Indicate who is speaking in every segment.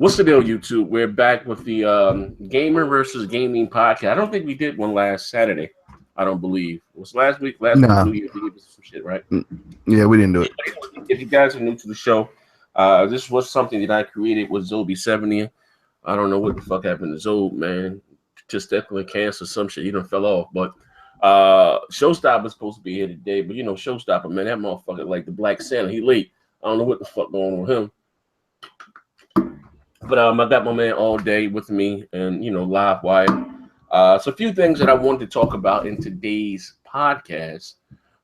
Speaker 1: What's the deal, YouTube? We're back with the Gamer versus Gaming podcast. I don't think we did one last Saturday. I don't believe. It was last week? Last week was New Year's Eve, some shit, right?
Speaker 2: Yeah, we didn't do it.
Speaker 1: If you guys are new to the show, this was something that I created with Zobe70. I don't know what the fuck happened to Zobe, man. Testicular cancer, some shit. He done fell off. But Showstopper's supposed to be here today. But, you know, Showstopper, man, that motherfucker like the Black Santa. He late. I don't know what the fuck going on with him. But I got my man all day with me and, you know, live wire. So a few things that I wanted to talk about in today's podcast.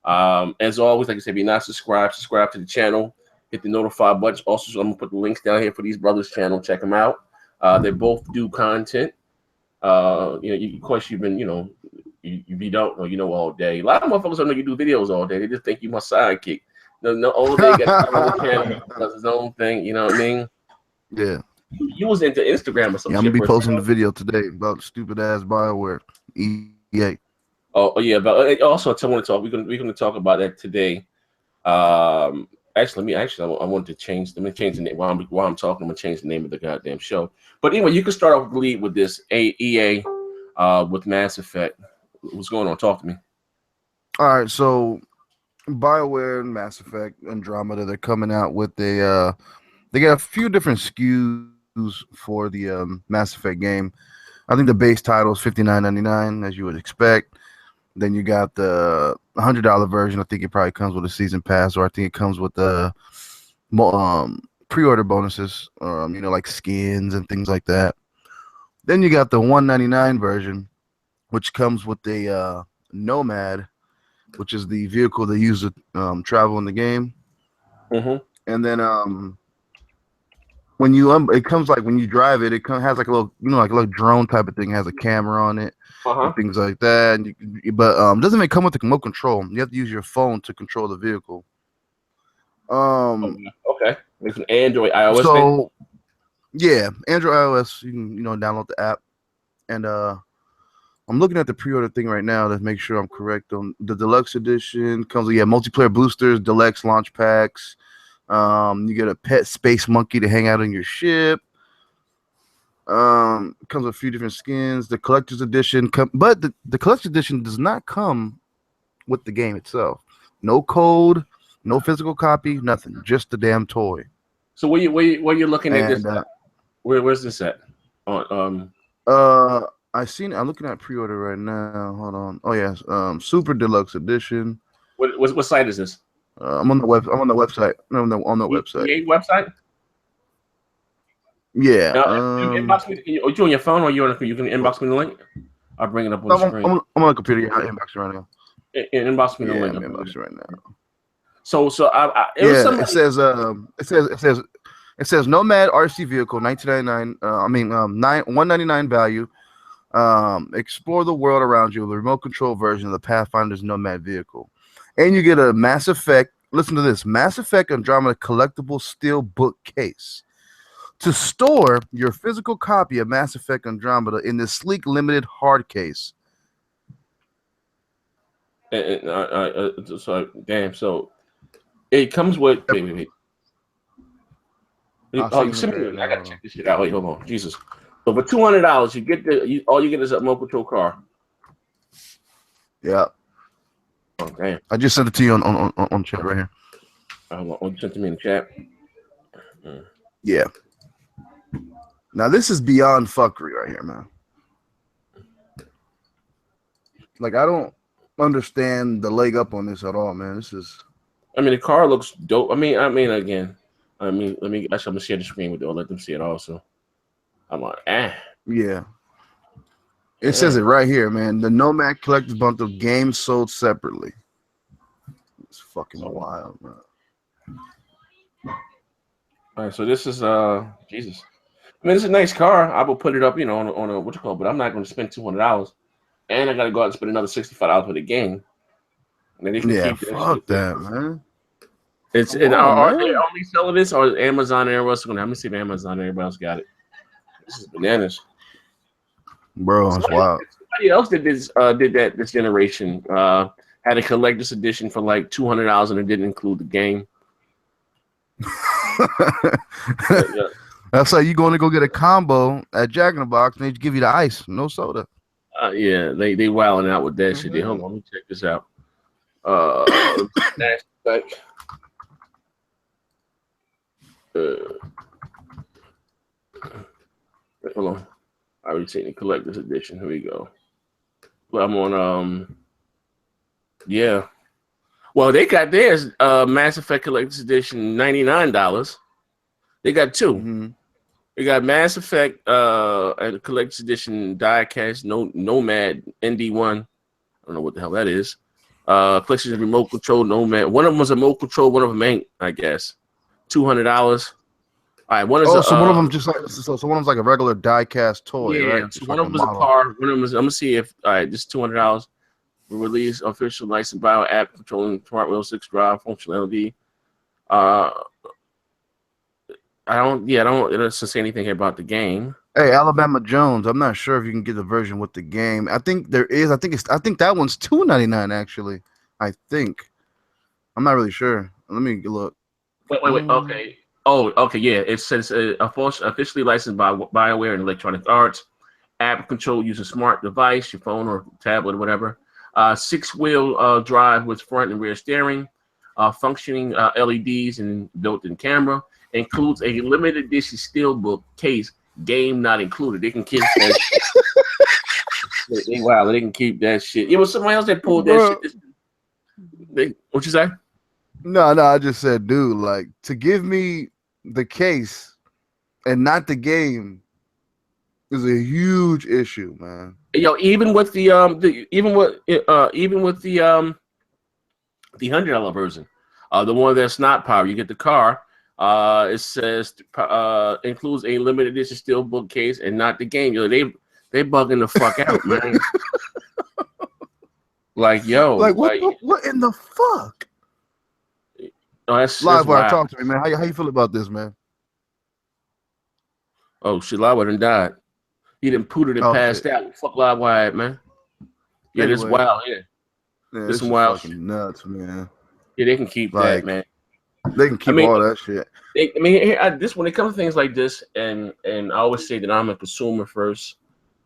Speaker 1: As always, like I said, if you're not subscribed, subscribe to the channel. Hit the notify button. Also, I'm going to put the links down here for these brothers' channel. Check them out. They both do content. You know, of course, you've been, you know, if you don't know, you know all day. A lot of motherfuckers don't know you do videos all day. They just think you my sidekick. No, all day got the channel, does his own thing. You know what I mean?
Speaker 2: Yeah.
Speaker 1: You was into Instagram or something.
Speaker 2: Yeah, I'm gonna be posting the video today about stupid ass BioWare EA.
Speaker 1: Oh yeah, but also I want to talk. We're gonna talk about that today. Actually, I want to change. Let me change the name while I'm talking. I'm gonna change the name of the goddamn show. But anyway, you can start off the lead with this EA with Mass Effect. What's going on? Talk to me.
Speaker 2: All right, so BioWare and Mass Effect Andromeda, they're coming out with they got a few different SKUs for the Mass Effect game. I think the base title is $59.99, as you would expect. Then you got the $100 version. I think it probably comes with a season pass, or I think it comes with the pre-order bonuses, you know, like skins and things like that. Then you got the $199 version, which comes with the Nomad, which is the vehicle they use to travel in the game.
Speaker 1: Mm-hmm.
Speaker 2: And then when you it comes like when you drive it, has like a little, you know, like a little drone type of thing. It has a camera on it, and things like that. And but doesn't it come with the remote control? You have to use your phone to control the vehicle.
Speaker 1: Okay, it's an Android, iOS.
Speaker 2: So yeah, Android, iOS. You can download the app, and I'm looking at the pre-order thing right now to make sure I'm correct on the deluxe edition. Comes with multiplayer boosters, deluxe launch packs. You get a pet space monkey to hang out on your ship. Comes with a few different skins. The collector's edition, but the collector's edition does not come with the game itself. No code, no physical copy, nothing. Just the damn toy.
Speaker 1: So where you looking at this? Where's this at?
Speaker 2: I'm looking at pre-order right now. Hold on. Oh yes, super deluxe edition.
Speaker 1: What site is this?
Speaker 2: I'm on the website. On the website.
Speaker 1: EA website?
Speaker 2: Yeah.
Speaker 1: Inbox me. You on your phone or you can inbox me the link? I'll bring it up on the screen.
Speaker 2: I'm on the computer. Yeah, I'll inbox it right now.
Speaker 1: Inbox me the link.
Speaker 2: I'm inbox it right now. It says Nomad RC vehicle, $199 value. Explore the world around you with a remote control version of the Pathfinder's Nomad vehicle. And you get a Mass Effect, listen to this, Mass Effect Andromeda collectible steel bookcase to store your physical copy of Mass Effect Andromeda in this sleek limited hard case.
Speaker 1: So it comes with. Wait. I gotta check this shit out. Wait, hold on, Jesus. So for $200, you get all you get is a remote control car.
Speaker 2: Yeah.
Speaker 1: Oh, damn.
Speaker 2: I just sent it to you on chat right here.
Speaker 1: You sent it to me in the chat.
Speaker 2: Yeah. Now this is beyond fuckery right here, man. Like I don't understand the leg up on this at all, man. This is.
Speaker 1: I mean, the car looks dope. I mean, again. Let me. Actually, I'm gonna share the screen with you. I'll let them see it also. I'm like,
Speaker 2: Yeah. It says it right here, man. The Nomad collector's bundle game sold separately. It's fucking wild, man.
Speaker 1: All right, so this is Jesus. I mean, it's a nice car. I will put it up, on a what you call it, but I'm not going to spend $200, and I got to go out and spend another $65 for the game. And then
Speaker 2: fuck that, man.
Speaker 1: Are they only selling this, or Amazon everywhere else going? Let me see if Amazon everybody else got it. This is bananas.
Speaker 2: Bro, that's wild.
Speaker 1: Somebody else did that this generation. Had a collector's edition for like $200 and it didn't include the game.
Speaker 2: That's like you going to go get a combo at Jack in the Box and they give you the ice, no soda.
Speaker 1: Yeah, they wilding out with that shit. Hold on, let me check this out. Mass Effect. Hold on. I already seen the collector's edition. Here we go. Well, I'm on yeah. Well, they got theirs Mass Effect Collector's Edition $99. They got two.
Speaker 2: Mm-hmm.
Speaker 1: They got Mass Effect and Collector's Edition Diecast Nomad ND1. I don't know what the hell that is. PlayStation Remote Control Nomad. One of them was a remote control. One of them ain't. I guess $200. All right, one is
Speaker 2: one of them just like so one of them's like a regular die-cast toy,
Speaker 1: yeah,
Speaker 2: right?
Speaker 1: so one of them was a car. One of them was. I'm gonna see if all right, this $200. Release official licensed bio app controlling Smartwheel 6 drive functionality. I don't. It doesn't say anything about the game.
Speaker 2: Hey, Alabama Jones. I'm not sure if you can get the version with the game. I think there is. I think that one's $2.99 actually. I think. I'm not really sure. Let me look.
Speaker 1: Wait. Okay. Oh, okay. Yeah, it says officially licensed by BioWare and Electronic Arts. App control using smart device, your phone or tablet or whatever. 6-wheel drive with front and rear steering. Functioning LEDs and built-in camera. Includes a limited edition steelbook case. Game not included. They can keep that. Wow, they can keep that shit. It was somebody else that pulled that shit. What you say?
Speaker 2: No, I just said, dude, like to give me the case and not the game is a huge issue, man.
Speaker 1: Yo, even with the $100 version, the one that's not power, you get the car. It says includes a limited edition steelbook case and not the game. Yo, they bugging the fuck out, man. Like
Speaker 2: what in the fuck?
Speaker 1: Oh, that's
Speaker 2: Livewire, talk to me, man. How you feel about this, man?
Speaker 1: Oh shit, Livewire done died. He done pooted and passed out. Fuck Livewire, man. Yeah,
Speaker 2: anyway,
Speaker 1: this is wild. Yeah,
Speaker 2: this is wild shit. Nuts, man.
Speaker 1: Yeah, they can keep that, man.
Speaker 2: They can keep all that shit.
Speaker 1: When it comes to things like this, and I always say that I'm a consumer first,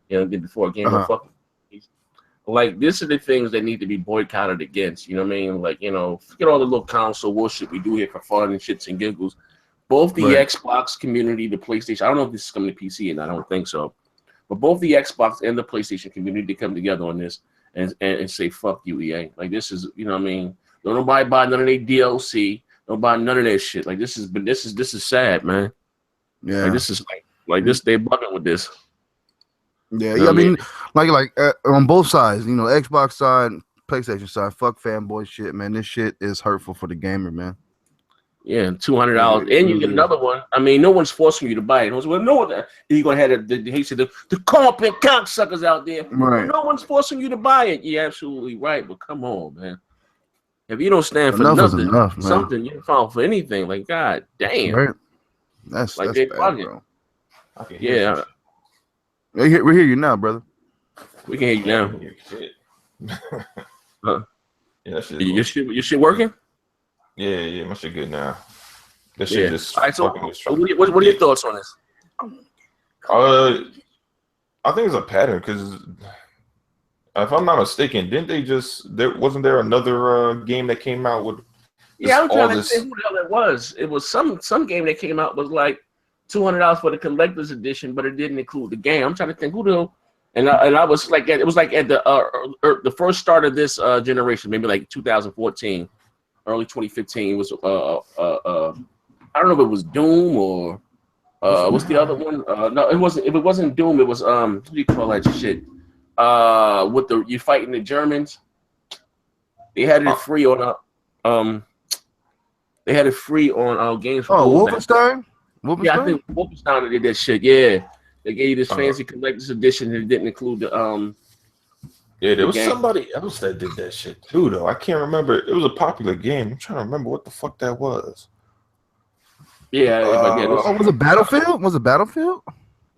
Speaker 1: before a game. Like, this are the things that need to be boycotted against. You know what I mean? Like, forget all the little console bullshit we do here for fun and shits and giggles. Both the Xbox community, the PlayStation. I don't know if this is coming to PC, and I don't think so. But both the Xbox and the PlayStation community come together on this and say, fuck you, EA. Like, this is, you know what I mean? Don't nobody buy none of their DLC. Don't buy none of that shit. Like, this is sad, man.
Speaker 2: Yeah.
Speaker 1: Like, this is like this, they bugging with this.
Speaker 2: Yeah, I mean, like on both sides, Xbox side, PlayStation side, fuck fanboy shit, man. This shit is hurtful for the gamer, man.
Speaker 1: Yeah, $200, and you get another one. I mean, no one's forcing you to buy it. Well, no one. You're gonna have the corporate cocksuckers out there.
Speaker 2: Right.
Speaker 1: No one's forcing you to buy it. You're absolutely right, but come on, man. If you don't stand for nothing, something, you don't fall for anything. Like, god damn.
Speaker 2: Right. That's
Speaker 1: they
Speaker 2: bad,
Speaker 1: bugging.
Speaker 2: bro.
Speaker 1: Yeah.
Speaker 2: We hear you now, brother.
Speaker 1: We can hear you now.
Speaker 3: Yeah, that shit.
Speaker 1: Your shit working?
Speaker 3: Yeah, my shit good now. That shit just.
Speaker 1: All right, so what are your thoughts on this?
Speaker 3: I think it's a pattern because, if I'm not mistaken, didn't they wasn't there another game that came out with?
Speaker 1: I'm trying to think who the hell it was. It was some game that came out was like $200 for the collector's edition, but it didn't include the game. I'm trying to think who the hell. And I was like, it was like at the first start of this generation, maybe like 2014, early 2015 was I don't know if it was Doom or what's the other one? No, it wasn't. If it wasn't Doom, it was what do you call that shit? With you fighting the Germans. They had it free on they had it free on games.
Speaker 2: Wolfenstein?
Speaker 1: Yeah, I think Wolfenstein did that shit. Yeah, they gave you this fancy collector's edition and it didn't include the
Speaker 3: Yeah, there was somebody else that did that shit too, though. I can't remember. It was a popular game. I'm trying to remember what the fuck that was.
Speaker 1: Yeah,
Speaker 2: was it Battlefield? Was it Battlefield?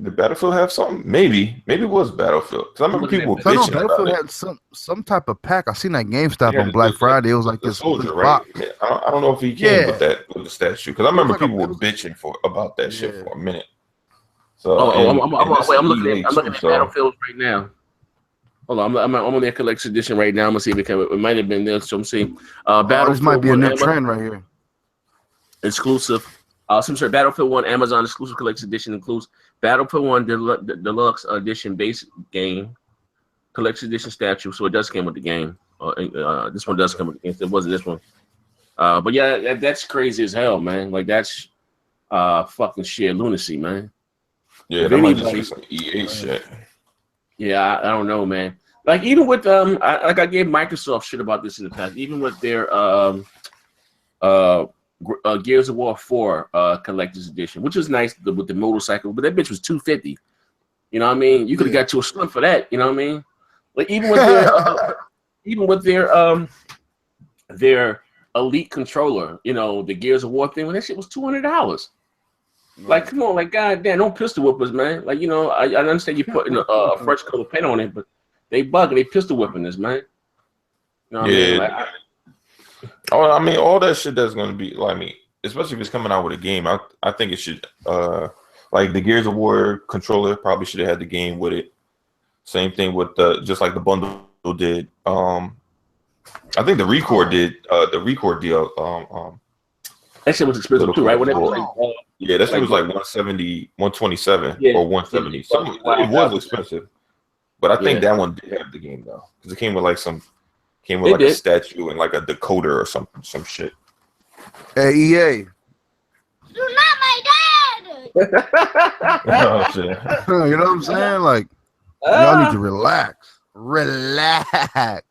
Speaker 3: Did Battlefield have something? Maybe it was Battlefield. Because I remember people bitching
Speaker 2: Battlefield
Speaker 3: about it.
Speaker 2: had some type of pack. I seen that GameStop on Black Friday. It was like this
Speaker 3: soldier, right? I don't know if he came with the statue. Because I remember people were bitching about that shit for a minute. So
Speaker 1: I'm
Speaker 3: this is
Speaker 1: looking
Speaker 3: EA
Speaker 1: at
Speaker 3: too, so
Speaker 1: Battlefield right now. Hold on, I'm on their collection edition right now. I'm gonna see if it might have been this. So I'm seeing
Speaker 2: This might
Speaker 1: Battlefield
Speaker 2: be a
Speaker 1: 1
Speaker 2: new
Speaker 1: Amazon
Speaker 2: trend right here.
Speaker 1: exclusive. Some sort of Battlefield 1 Amazon exclusive collection edition includes Battlefield 1 Deluxe Edition base game, collection edition statue. So it does come with the game. This one does come with the game. It wasn't this one. But yeah, that's crazy as hell, man. Like that's fucking sheer lunacy, man.
Speaker 3: yeah,
Speaker 1: If
Speaker 3: that might just
Speaker 1: anybody,
Speaker 3: be some EA shit.
Speaker 1: yeah, I don't know, man. Like even with I gave Microsoft shit about this in the past. Even with their Gears of War 4 collector's edition, which was nice with the motorcycle, but that bitch was $250. You know what I mean? You could have got you a slim for that. You know what I mean? Like even with their Elite controller, you know, the Gears of War thing, when that shit was $200. Like, come on, like, goddamn, don't pistol whip us, man. Like, you know, I understand you putting a fresh coat of paint on it, but they bugging, they pistol whipping this, man. You know what I mean? Like,
Speaker 3: I mean, all that shit that's gonna be like, I mean, especially if it's coming out with a game, I think it should like the Gears of War controller probably should have had the game with it. Same thing with just like the bundle did. I think the Record did the Record deal.
Speaker 1: that shit was expensive too, right? When it was like,
Speaker 3: yeah, that shit was like 170, 127 or 170. Something, it was expensive. But I think that one did have the game though, because it came with like a statue and like a decoder or some shit.
Speaker 2: Hey, EA.
Speaker 4: You're not my dad.
Speaker 3: Oh, shit.
Speaker 2: You know what I'm saying? Like, y'all need to relax. Relax.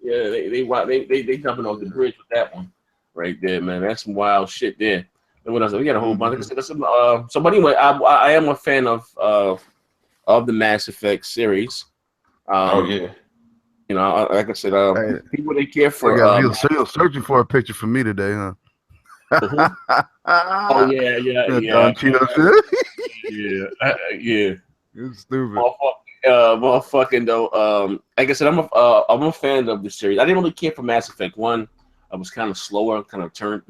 Speaker 1: Yeah, they jumping off the bridge with that one right there, man. That's some wild shit there. And what else? We got a whole bunch. So, but anyway, I am a fan of the Mass Effect series.
Speaker 3: Oh yeah.
Speaker 1: You know, like I said, people they care for.
Speaker 2: You're searching for a picture for me today, huh?
Speaker 1: Oh yeah.
Speaker 2: Don Cheeto
Speaker 1: shit. Yeah.
Speaker 2: It's stupid.
Speaker 1: Motherfucking though. Like I said, I'm a fan of the series. I didn't really care for Mass Effect 1. I was kind of slower, kind of turn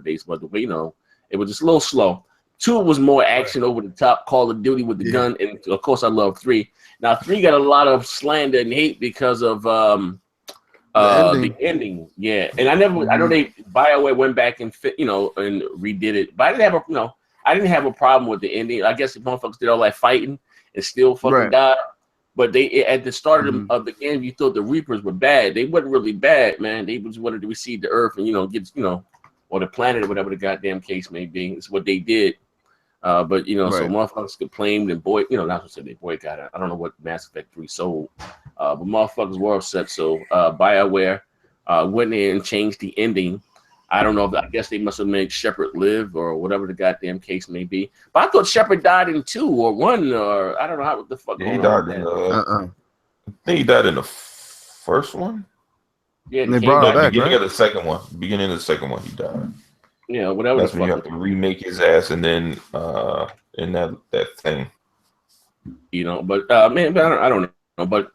Speaker 1: based, but the way, you know, it was just a little slow. 2 was more action over the top, Call of Duty with the gun, and of course I love 3. Now 3 got a lot of slander and hate because of the ending. Yeah, and I know they BioWare went back and and redid it, but I didn't have a problem with the ending. I guess the motherfuckers did all that fighting and still fucking died. But they at the start of the game, you thought the Reapers were bad. They wasn't really bad, man. They just wanted to receive the Earth and get or the planet or whatever the goddamn case may be. It's what they did. So motherfuckers complained and not to say they boycotted. I don't know what Mass Effect 3 sold, but motherfuckers were upset. So BioWare went in and changed the ending. I don't know. I guess they must have made Shepard live or whatever the goddamn case may be. But I thought Shepard died in 2 or 1 or I don't know what the fuck.
Speaker 3: Yeah, he died in I think he died in the first one.
Speaker 1: Yeah,
Speaker 2: they brought him back.
Speaker 3: Beginning of the second one. Beginning of the second one, he died.
Speaker 1: Yeah, whatever.
Speaker 3: That's when you have to remake his ass and then in that thing.
Speaker 1: But man, I don't know. But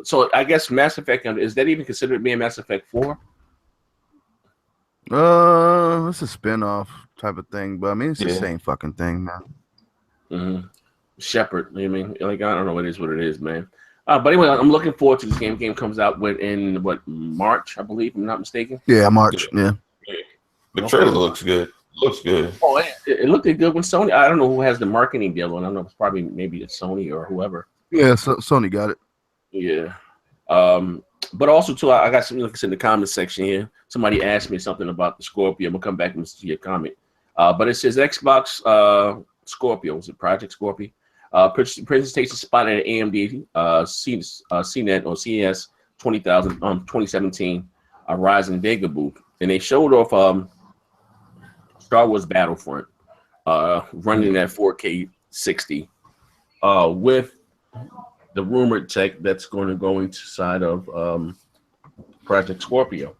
Speaker 1: so I guess Mass Effect, is that even considered being Mass Effect 4?
Speaker 2: It's a spin-off type of thing, but I mean it's the same fucking thing, man.
Speaker 1: Mm-hmm. Shepard, I mean, like I don't know what it is, man. But anyway, I'm looking forward to this game. Game comes out in March, I believe, if I'm not mistaken.
Speaker 2: Yeah, March. Yeah.
Speaker 3: The trailer looks good. Looks good.
Speaker 1: Oh, it looked good when Sony. I don't know who has the marketing deal on. I don't know. It's probably maybe it's Sony or whoever.
Speaker 2: Yeah, Sony got it.
Speaker 1: Yeah. But also too, I got some links in the comment section here. Somebody asked me something about the Scorpio. I'm gonna come back and see your comment. But it says Xbox Scorpio. Was it Project Scorpio? Presentation spotted at AMD CNET or CES 2017 Ryzen Vega booth, and they showed off Star Wars Battlefront running at 4K 60 with the rumored tech that's going to go inside of Project Scorpio.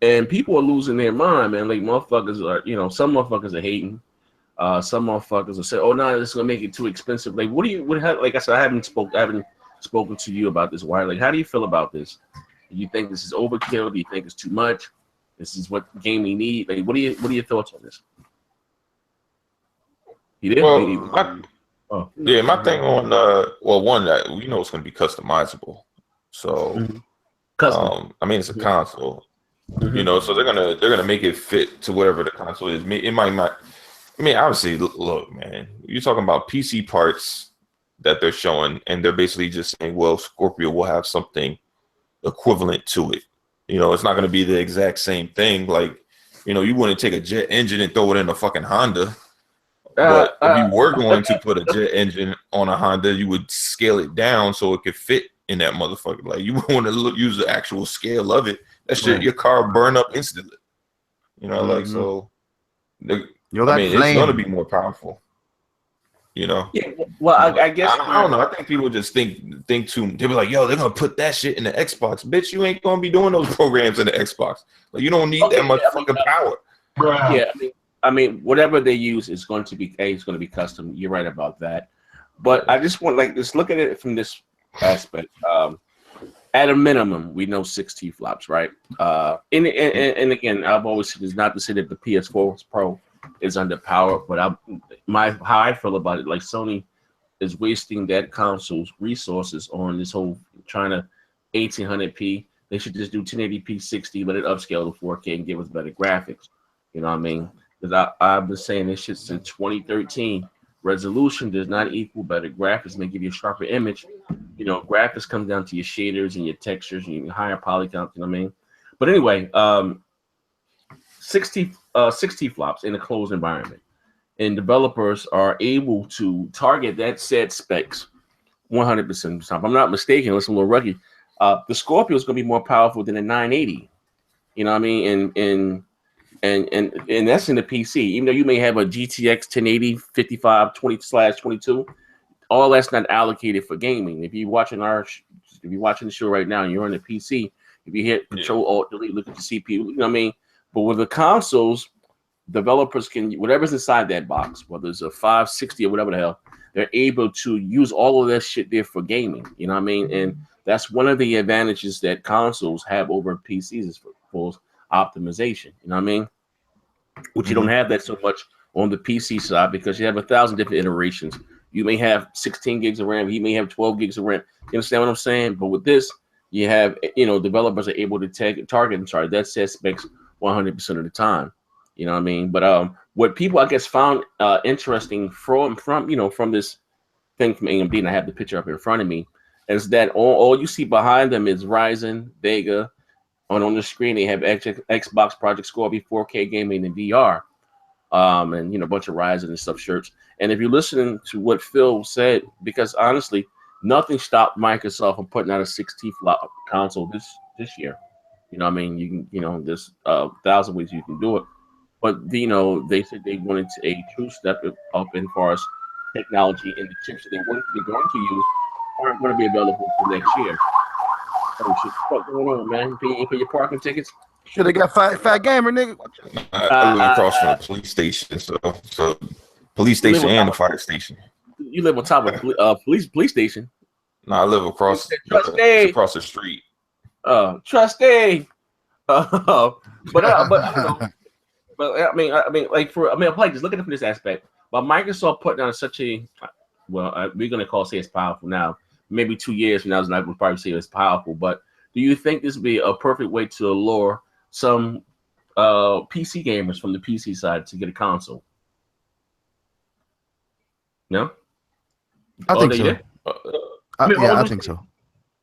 Speaker 1: And people are losing their mind, man. Like motherfuckers are, some motherfuckers are hating. Some motherfuckers will say, "Oh no, this is gonna make it too expensive." Like, like I said, I haven't spoken to you about this. Why? Like, how do you feel about this? Do you think this is overkill? Do you think it's too much? This is what gaming need. Like, what are your thoughts on this? He did.
Speaker 3: Well,
Speaker 1: My
Speaker 3: my thing on one that we know it's going to be customizable. So,
Speaker 1: custom.
Speaker 3: I mean, it's a console,
Speaker 1: Mm-hmm.
Speaker 3: so they're gonna make it fit to whatever the console is. It might not. I mean, obviously, look, man, you're talking about PC parts that they're showing, and they're basically just saying, well, Scorpio will have something equivalent to it. It's not going to be the exact same thing. Like, you wouldn't take a jet engine and throw it in a fucking Honda. But if you were going to put a jet engine on a Honda, you would scale it down so it could fit in that motherfucker. Like, you want to use the actual scale of it. That shit, your car burn up instantly. Like, so, I mean, it's going to be more powerful.
Speaker 1: Yeah. Well, I guess
Speaker 3: I don't know. I think people just think too. They be like, "Yo, they're gonna put that shit in the Xbox." Bitch, you ain't gonna be doing those programs in the Xbox. Like, you don't need that much fucking power.
Speaker 1: Yeah, I mean, whatever they use is going to be custom. You're right about that. But I just want just look at it from this aspect. At a minimum, we know 6 flops, right? And again, I've always said it's not to say that the PS4 Pro is underpowered, but how I feel about it, like Sony is wasting that console's resources on this whole trying to 1800p. They should just do 1080p 60, let it upscale to 4K and give us better graphics. You know what I mean? Because I've been saying this shit since 2013. Resolution does not equal better graphics. May give you a sharper image. Graphics comes down to your shaders and your textures and your higher poly count. You know what I mean? But anyway, 60 flops in a closed environment, and developers are able to target that said specs 100% of the time. If I'm not mistaken, unless I'm a little rookie, the Scorpio is going to be more powerful than a 980. You know what I mean? And that's in the PC. Even though you may have a GTX 1080 5520/22, all that's not allocated for gaming. If you're watching the show right now and you're on the PC, if you hit Control Alt Delete, look at the CPU. You know what I mean? But with the consoles, developers can, whatever's inside that box, whether it's a 560 or whatever the hell, they're able to use all of that shit there for gaming. You know what I mean? And that's one of the advantages that consoles have over PCs is for optimization. You know what I mean? Which you don't have that so much on the PC side because you have 1,000 different iterations. You may have 16 gigs of RAM. You may have 12 gigs of RAM. You understand what I'm saying? But with this, you have, developers are able to target that set specs 100% of the time. You know what I mean? But what people, I guess, found interesting from this thing from AMD, and I have the picture up in front of me, is that all you see behind them is Ryzen, Vega. On the screen, they have Xbox Project Scorpio 4K gaming and VR, and a bunch of Ryzen and stuff shirts. And if you're listening to what Phil said, because honestly, nothing stopped Microsoft from putting out a 60 flop console this year. You know what I mean? You can, there's 1,000 ways you can do it. But they said they wanted a true step up as far as technology, and the chips that they're going to use aren't going to be available until next year. Oh shit! What's going on, man? Paying for your parking tickets?
Speaker 2: Should have got fat gamer, nigga.
Speaker 3: I live across from the police station, so police station and the fire station.
Speaker 1: You live on top of police station?
Speaker 3: No, I live across across the street.
Speaker 1: Trustee. But I mean, like just look at it from this aspect. But Microsoft put down such a we're gonna say it's powerful now. Maybe 2 years from now, it's not going to probably say it's powerful. But do you think this would be a perfect way to allure some PC gamers from the PC side to get a console? No,
Speaker 2: I think so. I think so.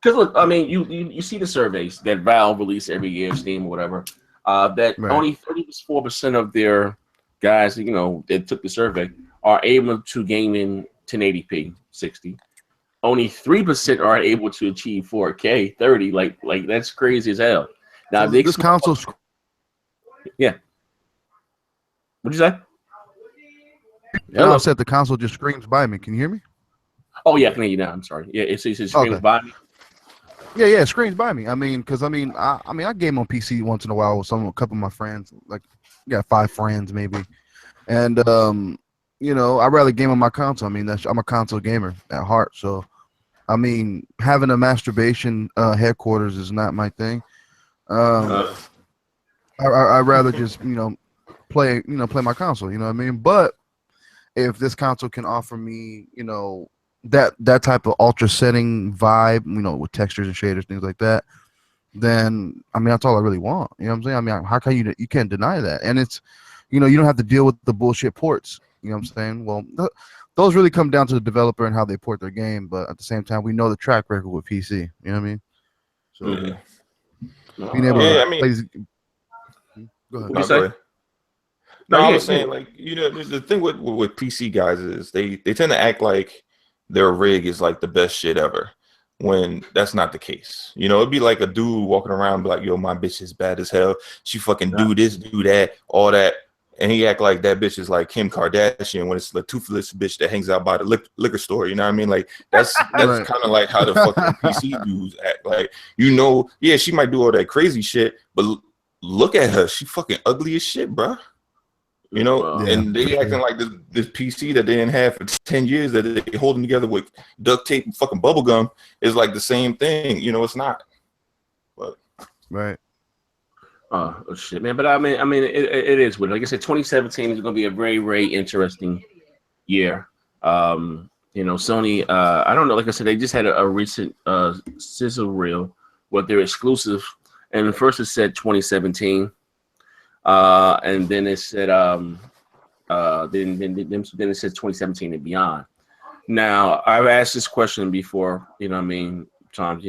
Speaker 1: Because look, I mean, you see the surveys that Valve release every year, Steam or whatever. That only 34% of their guys, that took the survey, are able to game in 1080p 60. Only 3% are able to achieve 4K 30. Like that's crazy as hell. Now
Speaker 2: this console.
Speaker 1: Yeah. What'd you say?
Speaker 2: I said the console just screams by me. Can you hear me?
Speaker 1: Oh yeah, I can hear you now. I'm sorry. Yeah, it screams by me.
Speaker 2: Yeah, it screams by me. I mean, I game on PC once in a while with a couple of my friends. Like, got 5 friends maybe, and I'd rather game on my console. I mean, I'm a console gamer at heart, so. I mean, having a masturbation headquarters is not my thing. I'd rather just play my console. You know what I mean? But if this console can offer me, that type of ultra setting vibe, with textures and shaders, things like that, then I mean that's all I really want. You know what I'm saying? I mean, how can you can't deny that? And it's, you don't have to deal with the bullshit ports. You know what I'm saying? Well, those really come down to the developer and how they port their game. But at the same time, we know the track record with PC. You know what I mean? So being able to
Speaker 3: I mean,
Speaker 2: play. Go ahead.
Speaker 1: What you say?
Speaker 3: No,
Speaker 1: No,
Speaker 3: I
Speaker 1: yeah,
Speaker 3: was saying, like, the thing with PC guys is they tend to act like their rig is like the best shit ever, when that's not the case. It'd be like a dude walking around be like, yo, my bitch is bad as hell. She fucking do this, do that, all that. And he act like that bitch is like Kim Kardashian when it's the toothless bitch that hangs out by the liquor store. You know what I mean? Like that's
Speaker 2: Right.
Speaker 3: kind of like how the fucking PC dudes act. Like, yeah, she might do all that crazy shit, but look at her. She fucking ugly as shit, bro. And they acting like this PC that they didn't have for 10 years that they holding together with duct tape and fucking bubble gum is like the same thing. It's not. But
Speaker 2: Right.
Speaker 1: Oh shit, man! But I mean, it is weird. Like I said, 2017 is going to be a very, very interesting year. Sony. I don't know. Like I said, they just had a recent sizzle reel with their exclusive, and first it said 2017, and then it said then it said 2017 and beyond. Now I've asked this question before. Times.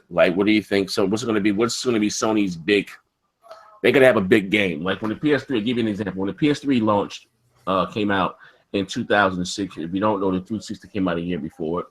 Speaker 1: Like, what do you think? So what's going to be Sony's big? They're going to have a big game. Like when the PS3, I'll give you an example. When the PS3 launched, came out in 2006. If you don't know, the 360 came out a year before it.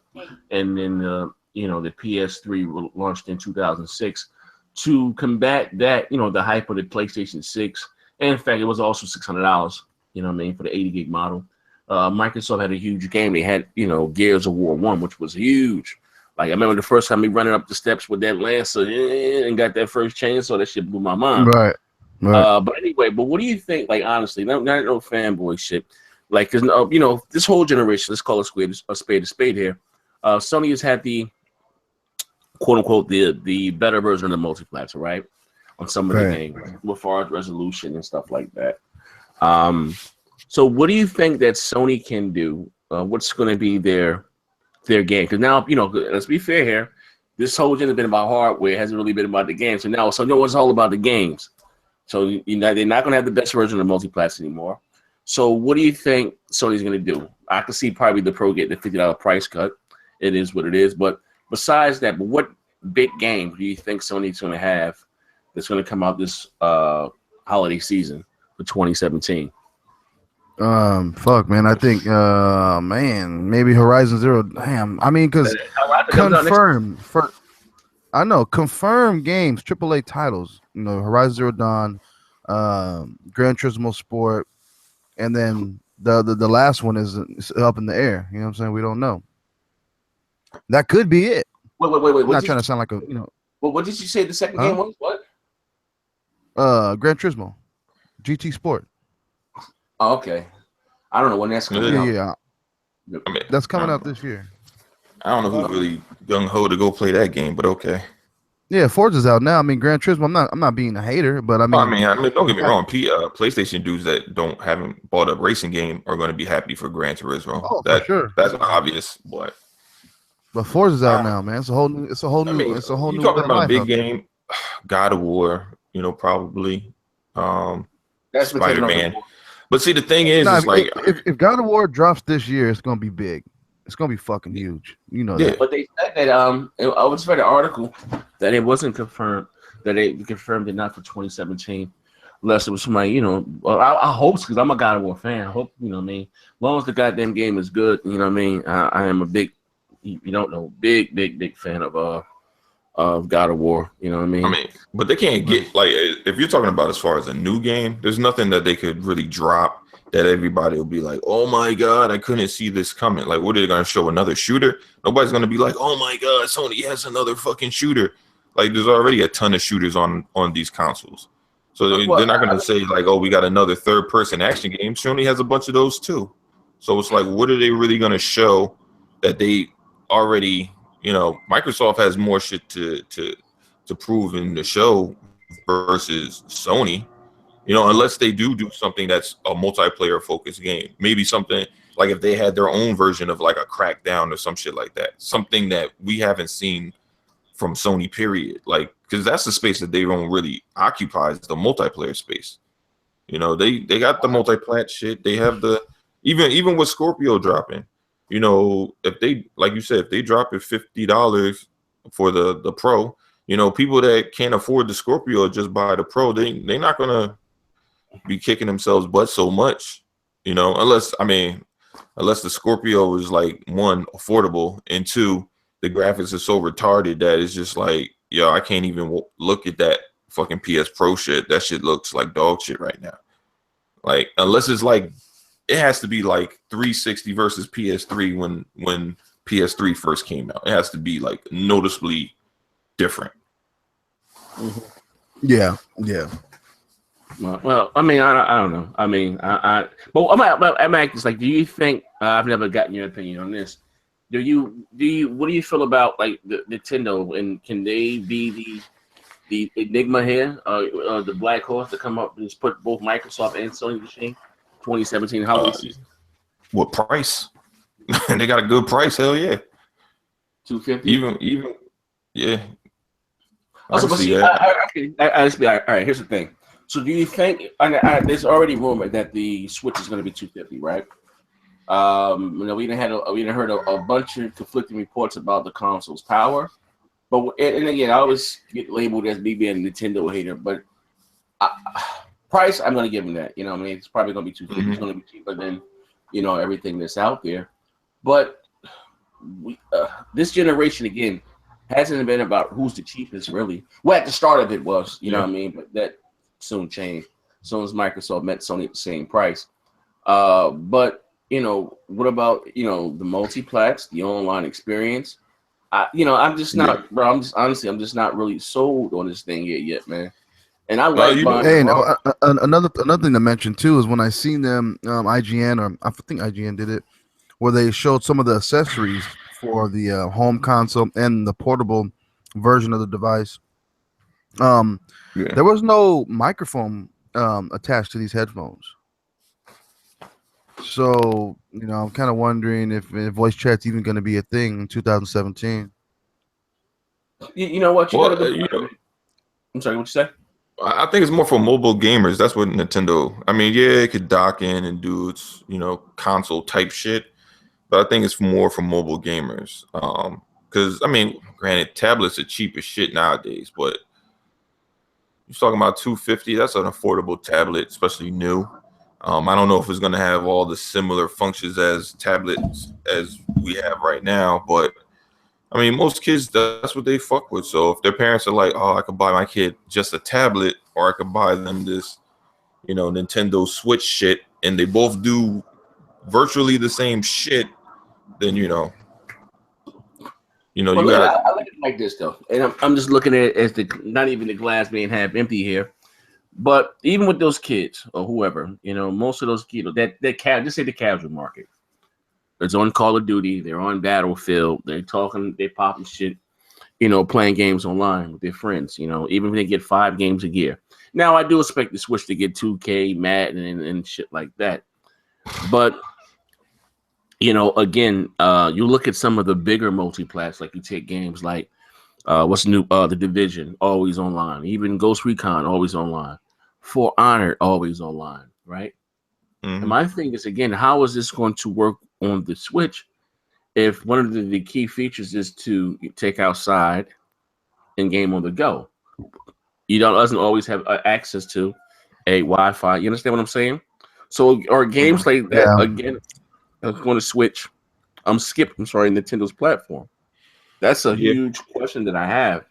Speaker 1: And then, the PS3 launched in 2006. To combat that, the hype of the PlayStation 6. And in fact, it was also $600, for the 80 gig model. Microsoft had a huge game. They had, Gears of War 1, which was huge. Like, I remember the first time me running up the steps with that Lancer and got that first chainsaw, that shit blew my mind.
Speaker 2: Right.
Speaker 1: But anyway, what do you think, like, honestly, not no fanboy shit, like, because, this whole generation, let's call it a spade here, Sony has had the, quote-unquote, the better version of the multiplexer, right, on some of the games, with far as resolution and stuff like that. So what do you think that Sony can do? What's going to be their game? Because now, let's be fair here. This whole gen has been about hardware. It hasn't really been about the games. So now, it's all about the games. So they're not going to have the best version of the multiplats anymore. So what do you think Sony's going to do? I can see probably the Pro get the $50 price cut. It is what it is. But besides that, what big game do you think Sony's going to have that's going to come out this holiday season for 2017?
Speaker 2: Fuck, man. I think, maybe Horizon Zero. Damn. I mean, because confirmed games, AAA titles. Horizon Zero Dawn, Gran Turismo Sport, and then the last one is up in the air. You know what I'm saying? We don't know. That could be it.
Speaker 1: Wait.
Speaker 2: I'm not trying to sound like a
Speaker 1: Well, what did you say the second game was? What?
Speaker 2: Gran Turismo, GT Sport.
Speaker 1: Oh, okay. I don't know when that's coming out.
Speaker 2: Yeah.
Speaker 3: I mean,
Speaker 2: That's coming out this year.
Speaker 3: I don't know who's really gung ho to go play that game, but okay.
Speaker 2: Yeah, Forza's out now. I mean, Gran Turismo. I'm not being a hater, but I mean,
Speaker 3: don't get me wrong. PlayStation dudes that haven't bought a racing game are going to be happy for Gran Turismo.
Speaker 2: Oh, for sure.
Speaker 3: That's obvious, but
Speaker 2: Forza's out now, man. It's a whole new.
Speaker 3: You talking about a big game? God of War, probably.
Speaker 1: That's
Speaker 3: Spider-Man. But see, the thing is, it's like
Speaker 2: if God of War drops this year, it's gonna be big. It's gonna be fucking huge. That.
Speaker 1: But they said that I was read an article that it wasn't confirmed, that they confirmed it not for 2017, unless it was somebody, well, I hope, because I'm a God of War fan. I hope, what I mean, as long as the goddamn game is good, what I mean, I am a big, big fan of God of War, what I mean?
Speaker 3: But they can't get, like, if you're talking about as far as a new game, there's nothing that they could really drop that everybody will be like, oh my God, I couldn't see this coming. Like, what are they going to show, another shooter? Nobody's going to be like, oh my God, Sony has another fucking shooter. Like, there's already a ton of shooters on these consoles. So they're not going to say, like, oh, we got another third-person action game. Sony has a bunch of those too. So it's like, what are they really going to show that they already, Microsoft has more shit to prove in the show versus Sony. unless they do something that's a multiplayer focused game. Maybe something like if they had their own version of like a Crackdown or some shit like that. Something that we haven't seen from Sony, period. Like, because that's the space that they don't really occupy, is the multiplayer space. They got the multi-plat shit. They have the even with Scorpio dropping. If they, like you said, if they drop it $50 for the Pro, people that can't afford the Scorpio just buy the Pro. They're not gonna be kicking themselves butt so much, unless the Scorpio is like, one, affordable, and two, the graphics are so retarded that it's just like, yo, I can't even look at that fucking PS Pro shit. That shit looks like dog shit right now. Like, unless it's like, it has to be like 360 versus PS3 when PS3 first came out. It has to be like noticeably different.
Speaker 1: Mm-hmm.
Speaker 2: Yeah.
Speaker 1: Well, I mean, I don't know. I mean, but I'm asking, like, do you think, I've never gotten your opinion on this. What do you feel about like the Nintendo, and can they be the enigma here, the black horse to come up and just put both Microsoft and Sony machine 2017 holiday season?
Speaker 3: What price? They got a good price, hell yeah.
Speaker 1: 250.
Speaker 3: Even yeah.
Speaker 1: Also, but see, all right. Here's the thing. So, do you think there's already rumor that the Switch is going to be 250, right? We didn't heard a bunch of conflicting reports about the console's power, but and again, I always get labeled as me being a Nintendo hater, but price, I'm going to give them that. I mean, it's probably going to be 250. Mm-hmm. It's going to be cheaper than everything that's out there, but this generation again hasn't been about who's the cheapest, really. Well, at the start of it was, you know what I mean, but that soon changed. As soon as Microsoft met Sony at the same price. But what about the multiplats, the online experience? I'm just not, bro. I'm just not really sold on this thing yet, man. And I like
Speaker 2: another thing to mention too is when I seen them, IGN, or I think IGN did it, where they showed some of the accessories for the home console and the portable version of the device. There was no microphone attached to these headphones. So, I'm kind of wondering if voice chat's even going to be a thing in 2017.
Speaker 1: You know what? I'm sorry, what you say?
Speaker 3: I think it's more for mobile gamers. That's what Nintendo. I mean, yeah, it could dock in and do its, console type shit, but I think it's more for mobile gamers. Because I mean, granted, tablets are cheap as shit nowadays, but you're talking about $250. That's an affordable tablet, especially new. I don't know if it's going to have all the similar functions as tablets as we have right now, but I mean, most kids, that's what they fuck with. So if their parents are like, oh, I could buy my kid just a tablet, or I could buy them this, Nintendo Switch shit, and they both do virtually the same shit, then, you got.
Speaker 1: I look at it like this, though. And I'm just looking at it as not even the glass being half empty here. But even with those kids or whoever, most of those kids, just say the casual market. It's on Call of Duty. They're on Battlefield. They're talking. They're popping shit. Playing games online with their friends. Even if they get 5 games a year. Now I do expect the Switch to get 2K, Madden, and shit like that. But again, you look at some of the bigger multiplats. Like you take games like what's new? The Division, always online. Even Ghost Recon, always online. For Honor, always online, right? Mm-hmm. And my thing is, again, how is this going to work on the Switch if one of the key features is to take outside and game on the go? Doesn't always have access to a Wi-Fi. You understand what I'm saying? So, or games like that, again, I'm going to Switch. Nintendo's platform. That's a huge question that I have.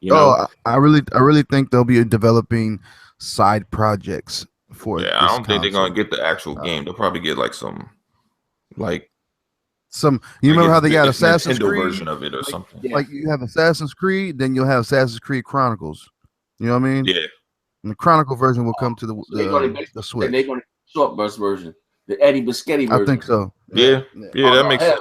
Speaker 2: I really think they'll be developing side projects for it.
Speaker 3: I don't think they're gonna get the actual game. They'll probably get like some.
Speaker 2: You remember how they got Assassin's
Speaker 3: Nintendo
Speaker 2: Creed
Speaker 3: version of it or something?
Speaker 2: Yeah. Like you have Assassin's Creed, then you'll have Assassin's Creed Chronicles. You know what I mean?
Speaker 3: Yeah.
Speaker 2: And the Chronicle version will come to the Switch.
Speaker 1: They're going to short burst version, the Eddie Biscotti version.
Speaker 2: I think so.
Speaker 3: Yeah, that makes sense.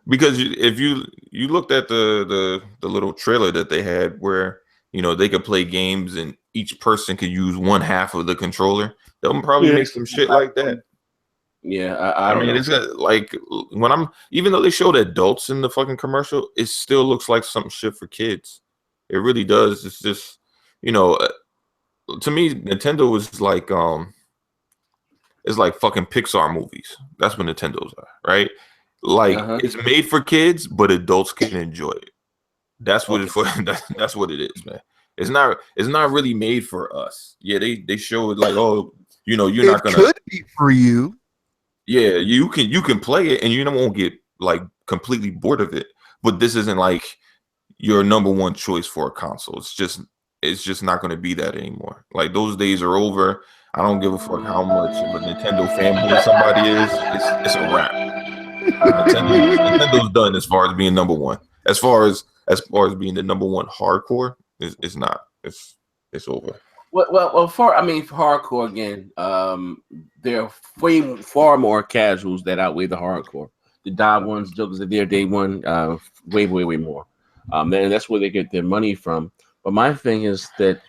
Speaker 3: Because if you looked at the little trailer that they had where you know, they could play games and each person could use one half of the controller. They'll probably make some shit like that.
Speaker 1: Yeah, I don't
Speaker 3: mean,
Speaker 1: know.
Speaker 3: it's like when even though they showed adults in the fucking commercial, it still looks like some shit for kids. It really does. It's just, you know, to me, Nintendo is like it's like fucking Pixar movies. That's what Nintendo's are, right? Like it's made for kids, but adults can enjoy it. That's what it's for. That's what it is, man. It's not really made for us. Yeah, they show it like, oh, you know, you're not gonna.
Speaker 2: It could be for you.
Speaker 3: Yeah, you can play it and you won't get like completely bored of it. But this isn't like your number one choice for a console. It's just not going to be that anymore. Like those days are over. I don't give a fuck how much of a Nintendo fanboy somebody is. It's a wrap. Nintendo's done as far as being number one. As far as being the number one hardcore, it's not. It's over.
Speaker 1: Well, for hardcore again, there are far more casuals that outweigh the hardcore. The die ones, jokers of their day one, way more. And that's where they get their money from. But my thing is that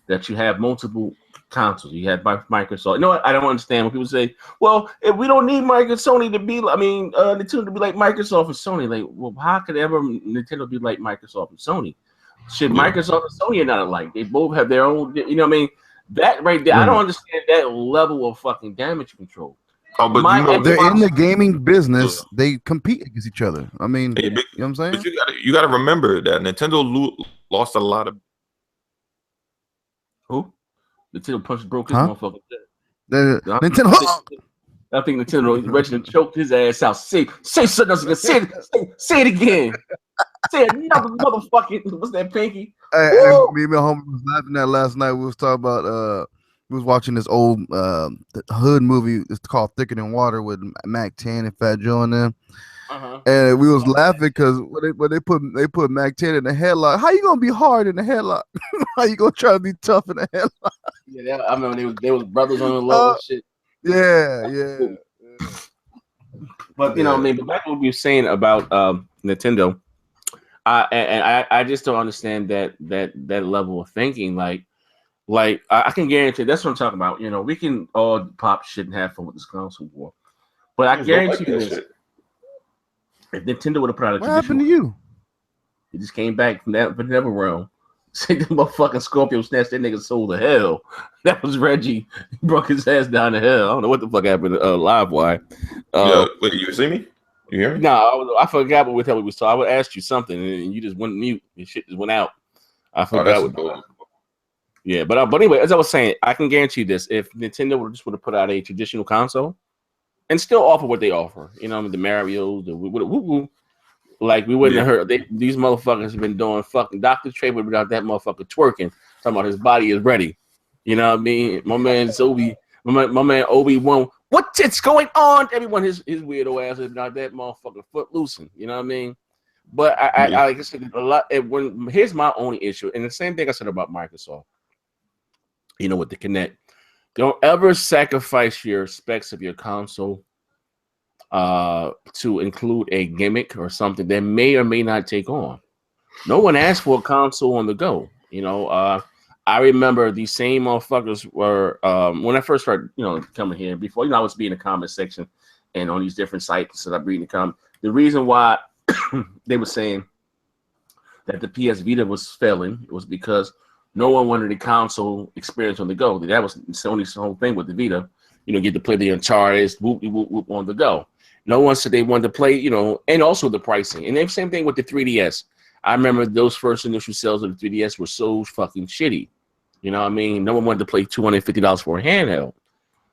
Speaker 1: that you have multiple consoles. You have Microsoft. You know what? I don't understand when people say, "Well, if we don't need Sony to be, Nintendo to be like Microsoft and Sony." Like, well, how could ever Nintendo be like Microsoft and Sony? Should Microsoft and Sony are not alike? They both have their own. You know what I mean? That right there, I don't understand that level of fucking damage control.
Speaker 3: Oh, but
Speaker 2: they're in the gaming business. They compete against each other. I mean, you know what I'm saying?
Speaker 3: But you got to remember that Nintendo lost a lot of.
Speaker 1: Who? Nintendo broke his motherfucker.
Speaker 2: Nintendo.
Speaker 1: I think Nintendo Reginald choked his ass out. Say something else again. Say it again. Say another motherfucking. What's that, Pinky?
Speaker 2: And me and my homie was laughing at last night. We was talking about we was watching this old hood movie. It's called Thicker Than Water with Mac 10 and Fat Joe in them. And we was laughing because when they put Mac 10 in the headlock, how you gonna be hard in the headlock? How you gonna try to be tough in the headlock?
Speaker 1: Yeah, I remember they was brothers on the low and shit.
Speaker 2: Yeah.
Speaker 1: But but back to what we were saying about Nintendo, I just don't understand that level of thinking. Like I can guarantee that's what I'm talking about. We can all pop shit and have fun with this console war, but I guarantee you this. If Nintendo would have put out a
Speaker 2: what happened to you?
Speaker 1: He just came back from that never realm. Say the motherfucking Scorpio snatched that nigga soul to hell. That was Reggie. He broke his ass down to hell. I don't know what the fuck happened live wire.
Speaker 3: Wait, you see me? You hear me?
Speaker 1: No, I forgot what we was talking. I would ask you something and you just went mute. Your shit just went out. I forgot what. Yeah, but anyway, as I was saying, I can guarantee this: if Nintendo would have put out a traditional console and still offer what they offer, the Marios, the like we wouldn't have heard. These motherfuckers have been doing fucking Dr. Trey without that motherfucker twerking, talking about his body is ready. You know what I mean? My man Obi-Wan, what's going on? Everyone, his weirdo ass is not that motherfucker foot loosened. You know what I mean? But I like I said a lot. Here's my only issue, and the same thing I said about Microsoft. With the Kinect, don't ever sacrifice your specs of your console to include a gimmick or something that may or may not take on. No one asked for a console on the go. I remember these same motherfuckers were when I first started, coming here. Before, I was being in the comment section and on these different sites that I'm reading the comment. The reason why they were saying that the PS Vita was failing was because no one wanted a console experience on the go. That was Sony's whole thing with the Vita. Get to play the Uncharted, whoop on the go. No one said they wanted to play, and also the pricing. And the same thing with the 3DS. I remember those first initial sales of the 3DS were so fucking shitty. You know what I mean? No one wanted to play $250 for a handheld.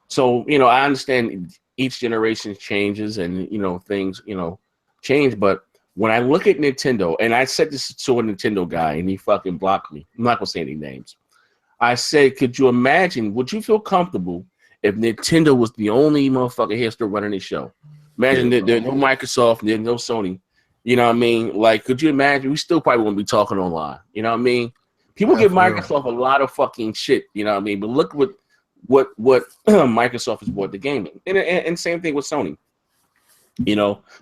Speaker 1: So, I understand each generation changes and, things, change. But when I look at Nintendo, and I said this to a Nintendo guy, and he fucking blocked me. I'm not going to say any names. I said, could you imagine, would you feel comfortable if Nintendo was the only motherfucker here still running the show? Imagine that there's no Microsoft, there's no Sony. You know what I mean? Like, could you imagine? We still probably wouldn't be talking online. You know what I mean? People give Microsoft a lot of fucking shit. You know what I mean? But look what Microsoft has brought to gaming, and same thing with Sony.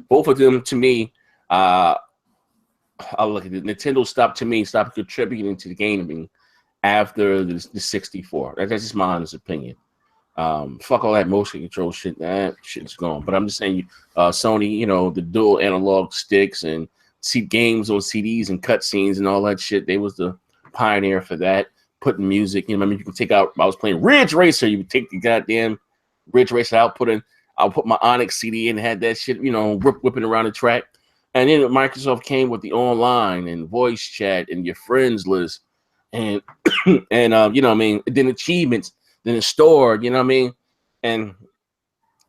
Speaker 1: Both of them to me, I'll look at it. Nintendo stopped contributing to the gaming after the 64. That's just my honest opinion. Fuck all that motion control shit. That shit's gone. But I'm just saying, Sony, you know, the dual analog sticks and see games on CDs and cutscenes and all that shit. They was the pioneer for that. Putting music, you know, I mean, you can take out. I was playing Ridge Racer. You would take the goddamn Ridge Racer out, I'll put my Onyx CD in, and had that shit, you know, whipping around the track. And then Microsoft came with the online and voice chat and your friends list, and and you know what I mean, then achievements, then the store, you know what I mean, and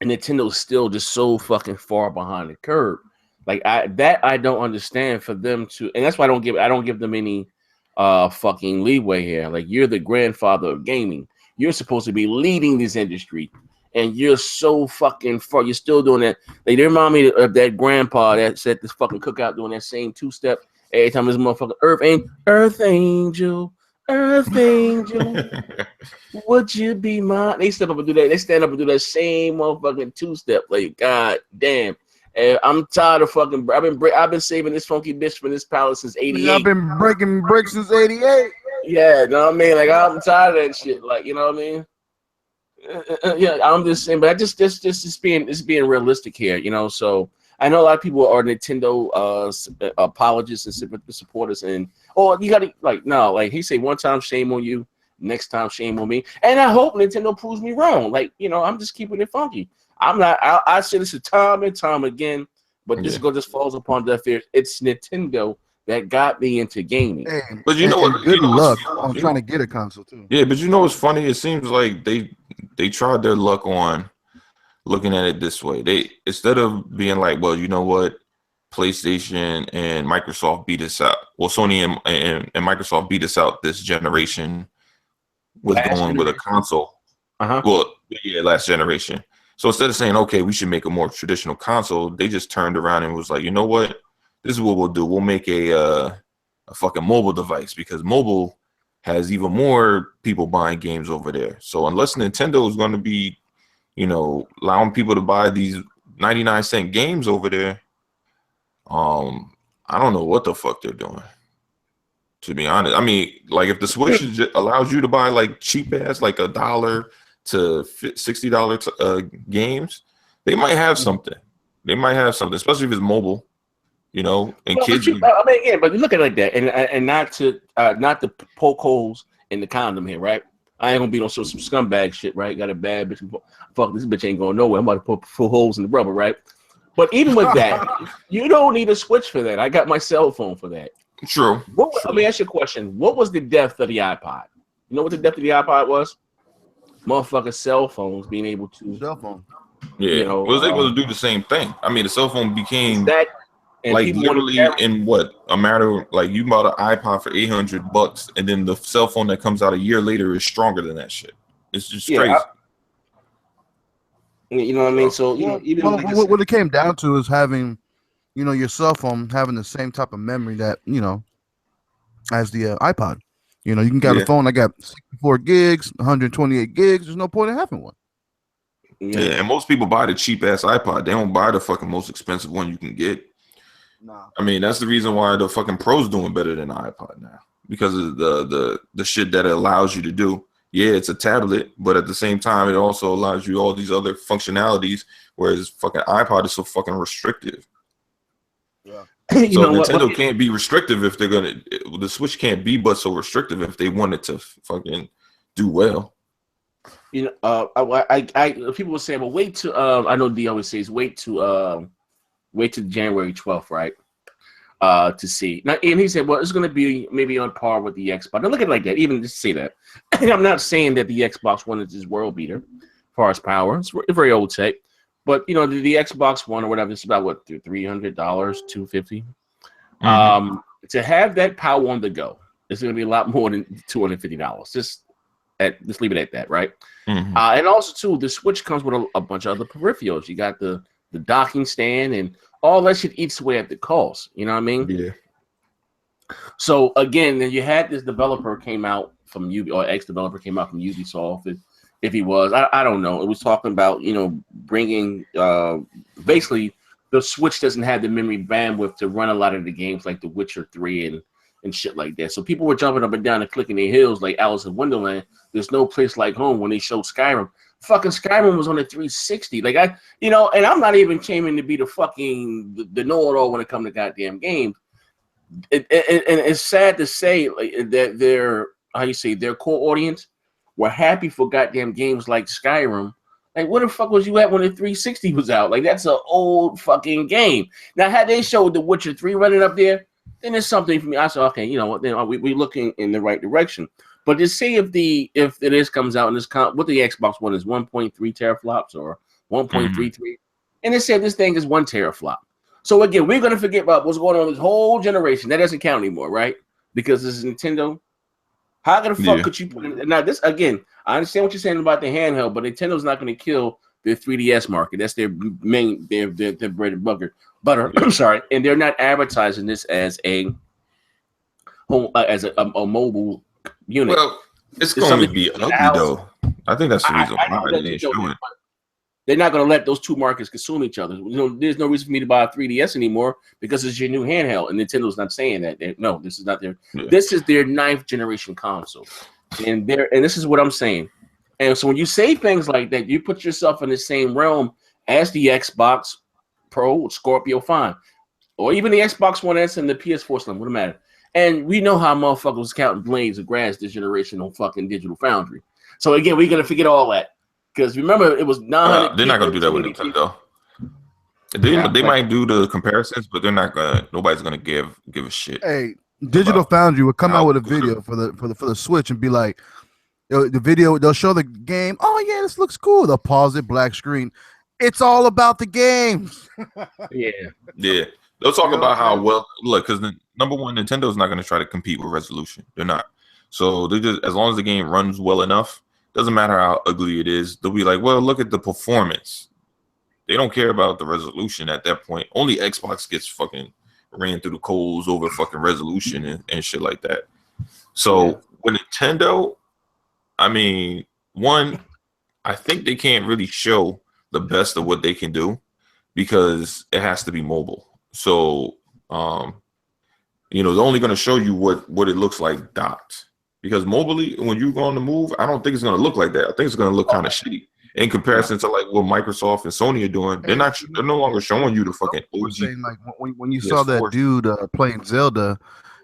Speaker 1: Nintendo's still just so fucking far behind the curve. Like I don't understand for them to, and that's why I don't give them any fucking leeway here. Like, you're the grandfather of gaming. You're supposed to be leading this industry, and you're so fucking far. You're still doing that. Like, they remind me of that grandpa that said this fucking cookout doing that same two-step every time this motherfucker Earth Angel, would you be mine? They step up and do that. They stand up and do that same motherfucking two-step. Like, god damn. And I'm tired of fucking. I've been saving this funky bitch for this palace since '88.
Speaker 2: I've been breaking bricks since '88.
Speaker 1: Yeah, you know what I mean. Like, I'm tired of that shit. Like, you know what I mean. Yeah, I'm just saying, but I just being realistic here, you know. So I know a lot of people are Nintendo apologists and supporters, and you gotta like he say, one time shame on you, next time shame on me, and I hope Nintendo proves me wrong. Like, you know, I'm just keeping it funky. I'm not. I say this time and time again, but this just falls upon deaf ears. It's Nintendo that got me into gaming.
Speaker 2: Hey,
Speaker 3: but you know what?
Speaker 2: Good luck on trying to get a console too.
Speaker 3: Yeah, but you know what's funny? It seems like they tried their luck on looking at it this way. They, instead of being like, well, you know what, PlayStation and Microsoft beat us out. Well, Sony and Microsoft beat us out this generation with going with a console. Well, yeah, last generation. So instead of saying, okay, we should make a more traditional console, they just turned around and was like, you know what? This is what we'll do. We'll make a fucking mobile device, because mobile has even more people buying games over there. So unless Nintendo is going to be, you know, allowing people to buy these 99-cent games over there, I don't know what the fuck they're doing, to be honest. I mean, like, if the Switch allows you to buy like cheap ass, like $1 to $60 games, they might have something. They might have something, especially if it's mobile. You know, and kids.
Speaker 1: But look at it like that, and not to poke holes in the condom here, right? I ain't gonna be on some scumbag shit, right? Got a bad bitch. Fuck, this bitch ain't going nowhere. I'm about to put holes in the rubber, right? But even with that, you don't need a Switch for that. I got my cell phone for that.
Speaker 3: True.
Speaker 1: Let me ask you a question. What was the depth of the iPod? You know what the depth of the iPod was? Motherfucker, cell phones being able to.
Speaker 2: Cell phone.
Speaker 3: Yeah,
Speaker 1: you know,
Speaker 3: was able to do the same thing. I mean, the cell phone became
Speaker 1: that. And
Speaker 3: like literally in what a matter of, like, you bought an iPod for $800, and then the cell phone that comes out a year later is stronger than that shit. It's just crazy.
Speaker 1: You know what I mean? So, you know, even
Speaker 2: what it came down to is having, you know, your cell phone having the same type of memory that, you know, as the iPod. You know, you can get a phone that got 64 gigs, 128 gigs. There's no point in having one.
Speaker 3: Yeah, and most people buy the cheap ass iPod. They don't buy the fucking most expensive one you can get.
Speaker 2: Nah.
Speaker 3: I mean, that's the reason why the fucking Pro's doing better than the iPod now, because of the shit that it allows you to do. Yeah, it's a tablet, but at the same time, it also allows you all these other functionalities, whereas fucking iPod is so fucking restrictive.
Speaker 2: Yeah.
Speaker 3: So Nintendo can't be restrictive if they're gonna. The Switch can't be but so restrictive if they want it to fucking do well.
Speaker 1: You know, I people will say, well, wait to I know D always says wait to January 12th, right? To see. Now, and he said, well, it's going to be maybe on par with the Xbox. Now, look at it like that. Even just say that. I'm not saying that the Xbox One is this world beater as far as power. It's very old tech. But, you know, the Xbox One or whatever, it's about, what, $300, $250? To have that power on the go, it's going to be a lot more than $250. Just leave it at that, right? And also, too, the Switch comes with a bunch of other peripherals. You got the docking stand and all that shit eats away at the cost. You know what I mean?
Speaker 3: Yeah.
Speaker 1: So again, then you had this developer came out from or ex-developer came out from Ubisoft. If he was, I don't know. It was talking about, you know, bringing basically the Switch doesn't have the memory bandwidth to run a lot of the games like The Witcher 3 and shit like that. So people were jumping up and down and clicking their heels like Alice in Wonderland. There's no place like home when they showed Skyrim. Fucking Skyrim was on a 360. Like and I'm not even claiming to be the fucking the know-it-all when it comes to goddamn games. And it's sad to say that their core audience were happy for goddamn games like Skyrim. Like, where the fuck was you at when the 360 was out? Like, that's an old fucking game. Now, had they showed The Witcher 3 running up there, then it's something for me. I said, okay, you know what? Then we're looking in the right direction. But to see if this comes out and this what the Xbox One is 1.3 teraflops or 1.33, and they said this thing is 1 teraflop. So again, we're gonna forget about what's going on this whole generation. That doesn't count anymore, right? Because this is Nintendo. How the fuck could you put it? Now, this again, I understand what you're saying about the handheld, but Nintendo's not going to kill their 3DS market. That's their main, their bread and butter. I'm sorry, and they're not advertising this as a mobile unit.
Speaker 3: Well, it's going to be ugly though. I think that's the reason why they didn't show it.
Speaker 1: They're not going to let those two markets consume each other. There's no reason for me to buy a 3DS anymore because it's your new handheld, and Nintendo's not saying that. No, this is not their. Yeah. This is their 9th generation console, and this is what I'm saying. And so when you say things like that, you put yourself in the same realm as the Xbox Pro, Scorpio, fine, or even the Xbox One S and the PS4 Slim. What matter? And we know how motherfuckers counting blades of grass this generation on fucking Digital Foundry. So again, we're gonna forget all that. Because remember, it was 900.
Speaker 3: They're not gonna do that with Nintendo. They might do the comparisons, but they're not gonna. Nobody's gonna give a shit.
Speaker 2: Hey, Digital Foundry would come out with a video for the Switch and be like, the video. They'll show the game. Oh yeah, this looks cool. They'll pause it, black screen. It's all about the games.
Speaker 1: Yeah.
Speaker 3: They'll talk about how well look because number one, Nintendo's not gonna try to compete with resolution. They're not. So they just as long as the game runs well enough. Doesn't matter how ugly it is. They'll be like, well, look at the performance. They don't care about the resolution at that point. Only Xbox gets fucking ran through the coals over fucking resolution and shit like that. So with Nintendo, I mean, one, I think they can't really show the best of what they can do because it has to be mobile. So, they're only going to show you what it looks like docked. Because mobily, when you go on the move, I don't think it's going to look like that. I think it's going to look kind of shitty in comparison to like what Microsoft and Sony are doing. They're no longer showing you the fucking OG.
Speaker 2: Saying, like when you saw that dude playing Zelda,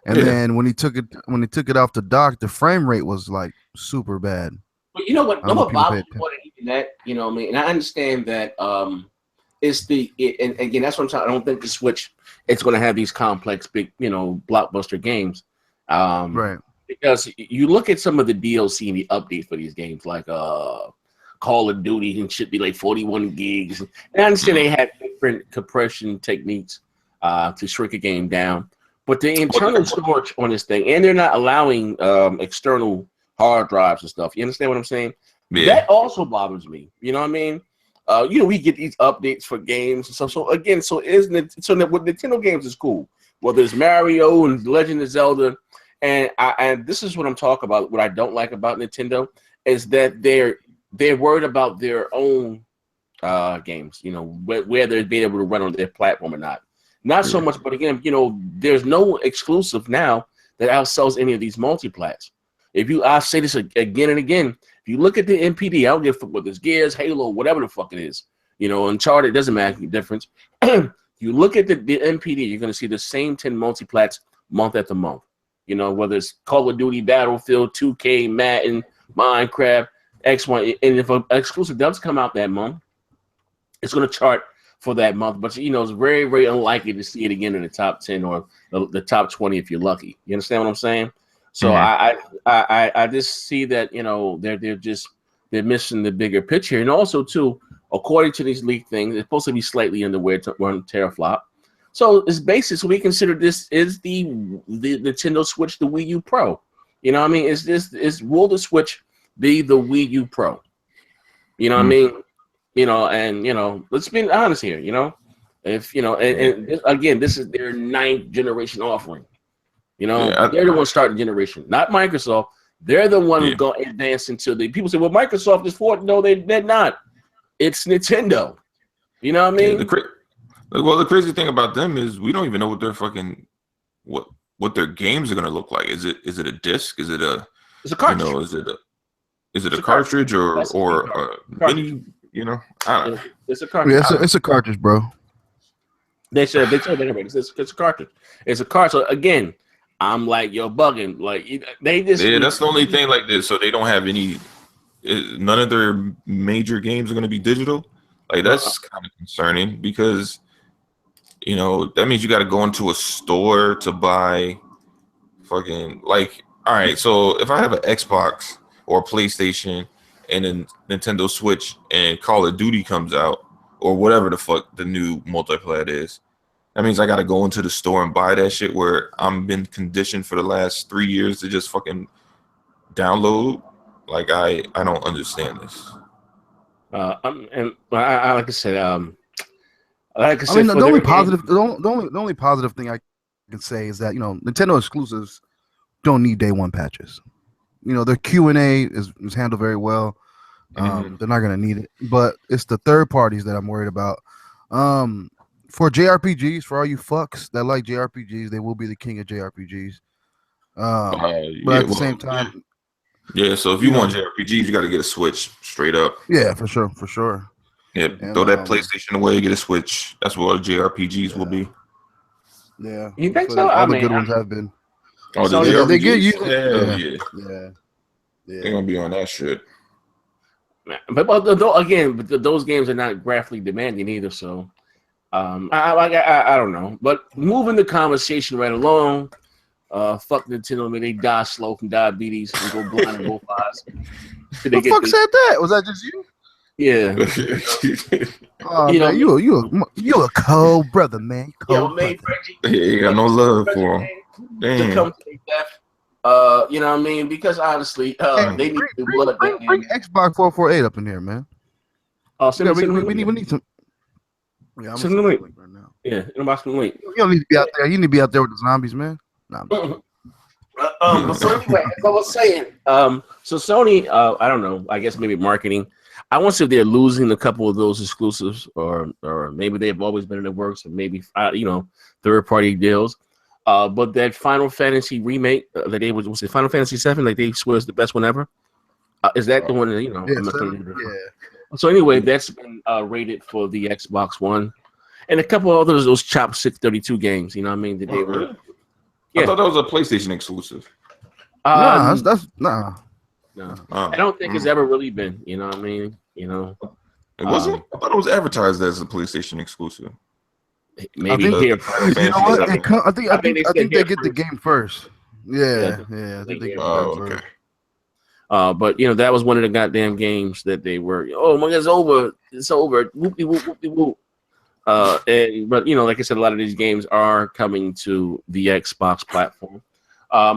Speaker 2: and then when he took it off the dock, the frame rate was like super bad.
Speaker 1: But you know what? No one bothers me more than even that. You know what I mean? And I understand that and again, that's what I'm talking. I don't think the Switch it's going to have these complex, big, blockbuster games.
Speaker 2: Right.
Speaker 1: Because you look at some of the DLC and the updates for these games, like Call of Duty and shit be like 41 gigs. And I understand they have different compression techniques to shrink a game down. But the internal storage on this thing, and they're not allowing external hard drives and stuff. You understand what I'm saying? Yeah. That also bothers me. You know what I mean? We get these updates for games and stuff. So again, with Nintendo games is cool. Whether it's Mario and Legend of Zelda. And this is what I'm talking about. What I don't like about Nintendo is that they're worried about their own games. Where they're being able to run on their platform or not. Not so much, but again, there's no exclusive now that outsells any of these multiplats. I say this again and again. If you look at the NPD, I don't give a fuck whether it's Gears, Halo, whatever the fuck it is. Uncharted doesn't make any difference. You look at the NPD, you're going to see the same 10 multiplats month after month. Whether it's Call of Duty, Battlefield, 2K, Madden, Minecraft, X1. And if an exclusive does come out that month, it's going to chart for that month. But, it's very, very unlikely to see it again in the top 10 or the top 20 if you're lucky. You understand what I'm saying? So I just see that, they're missing the bigger picture. And also, too, according to these leaked things, it's supposed to be slightly under 1 teraflop. So it's basic. So we consider this is the Nintendo Switch, the Wii U Pro. You know what I mean? Will the Switch be the Wii U Pro? You know what I mean? And let's be honest here. If and again, this is their 9th generation offering. They're the ones starting the generation, not Microsoft. They're the one who's going to advance into the. People say, well, Microsoft is for it. No, they're not. It's Nintendo. You know what I mean?
Speaker 3: Well, the crazy thing about them is we don't even know what their fucking what their games are gonna look like. Is it a disc? Is it a
Speaker 1: It's a cartridge.
Speaker 3: Is it
Speaker 1: It's
Speaker 3: a
Speaker 1: a
Speaker 3: cartridge or
Speaker 1: That's a key card.
Speaker 3: mini? You know, I don't know.
Speaker 1: It's a cartridge.
Speaker 2: Yeah, it's a cartridge, bro.
Speaker 1: They said it's a cartridge. It's a card. So again, I'm like, you're bugging. Like they just
Speaker 3: That's the only thing like this. So they don't have any. None of their major games are going to be digital. Like that's kind of concerning because that means you got to go into a store to buy fucking like. All right, so if I have an Xbox or a PlayStation and then Nintendo Switch and Call of Duty comes out or whatever the fuck the new multiplayer is, that means I got to go into the store and buy that shit where I'm been conditioned for the last 3 years to just fucking download. Like I don't understand this.
Speaker 1: And like I said,
Speaker 2: the only positive thing I can say is that Nintendo exclusives don't need day one patches. Their Q&A is handled very well. They're not gonna need it, but it's the third parties that I'm worried about. For JRPGs, for all you fucks that like JRPGs, they will be the king of JRPGs. But at the same time,
Speaker 3: yeah. So if you want JRPGs, you got to get a Switch straight up.
Speaker 2: Yeah, for sure.
Speaker 3: Yeah, throw that PlayStation away, get a Switch. That's what all the JRPGs will be.
Speaker 2: Yeah,
Speaker 1: you think so?
Speaker 2: All the good ones have been.
Speaker 3: Oh, the
Speaker 2: JRPGs? They get you.
Speaker 3: Yeah. They're gonna be on that shit.
Speaker 1: But those games are not graphically demanding either. So, I don't know. But moving the conversation right along. Fuck Nintendo. I mean, they die slow from diabetes and go blind in both eyes.
Speaker 2: Who the fuck said that? Was that just you?
Speaker 1: Yeah.
Speaker 2: Oh, man, you a cold brother, man. Cold brother.
Speaker 3: He got no love for him.
Speaker 1: To come to their death. You know what I mean? Because honestly, they need to blood.
Speaker 2: Bring Xbox 448 up in here, man. We need some. Yeah, I'm send the link right now.
Speaker 1: Yeah, inbox the link.
Speaker 2: You don't need to be out there. You need to be out there with the zombies, man. Nah,
Speaker 1: so anyway, as I was saying, so Sony, I don't know, I guess maybe marketing. I want to see if they're losing a couple of those exclusives, or maybe they've always been in the works, or maybe third party deals. But that Final Fantasy remake that they was it Final Fantasy 7, like they swear is the best one ever. Is that the one that Yeah. So anyway, that's been rated for the Xbox One, and a couple of others, those Chop 632 games. You know what I mean? That they were.
Speaker 3: Yeah. I thought that was a PlayStation exclusive.
Speaker 2: That's nah.
Speaker 1: No, I don't think it's ever really been. You know what I mean?
Speaker 3: It wasn't. I thought it was advertised as a PlayStation exclusive.
Speaker 1: Maybe
Speaker 2: here. You know what? I think they get the game first. Yeah. I think they get the game first.
Speaker 1: But that was one of the goddamn games that they were. Oh my God, it's over. Whoopie whoop whoopie whoop. But like I said, a lot of these games are coming to the Xbox platform. Are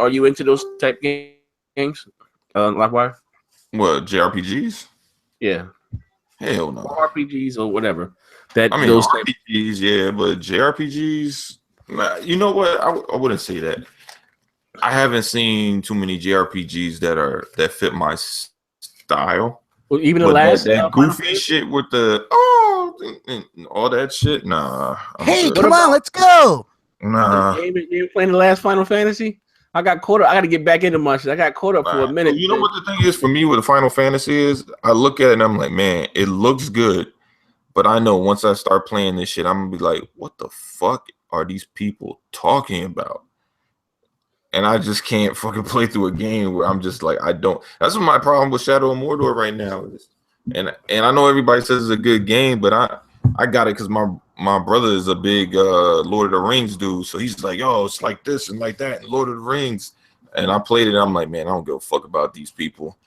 Speaker 1: you into those type games? Livewire?
Speaker 3: What, JRPGs?
Speaker 1: Yeah.
Speaker 3: Hell no.
Speaker 1: RPGs or whatever.
Speaker 3: Those RPGs, yeah, but JRPGs. You know what? I wouldn't say that. I haven't seen too many JRPGs that fit my style.
Speaker 1: Well, even the last
Speaker 3: that goofy shit with the and all that shit. Nah.
Speaker 2: Hey, come on, let's go.
Speaker 3: Nah.
Speaker 1: You ain't playing the last Final Fantasy? I got caught up. I got to get back into my shit. I got caught up for a minute.
Speaker 3: You know what the thing is for me with the Final Fantasy is? I look at it and I'm like, man, it looks good. But I know once I start playing this shit, I'm going to be like, what the fuck are these people talking about? And I just can't fucking play through a game where I'm just like, I don't. That's what my problem with Shadow of Mordor right now is. And I know everybody says it's a good game, but I got it because my brother is a big Lord of the Rings dude. So he's like, yo, it's like this and like that, and Lord of the Rings. And I played it. I'm like, man, I don't give a fuck about these people.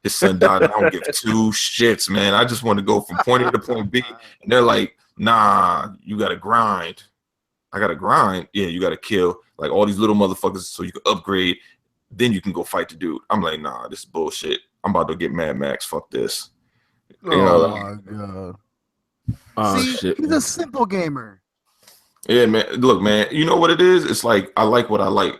Speaker 3: His son died. I don't give two shits, man. I just want to go from point A to point B. And they're like, nah, you got to grind. I got to grind. Yeah, you got to kill like all these little motherfuckers so you can upgrade. Then you can go fight the dude. I'm like, nah, this is bullshit. I'm about to get Mad Max. Fuck this.
Speaker 2: My God.
Speaker 1: Oh,
Speaker 2: see,
Speaker 1: shit,
Speaker 2: he's a simple gamer.
Speaker 3: Yeah, man. Look, man, you know what it is? It's like I like what I like.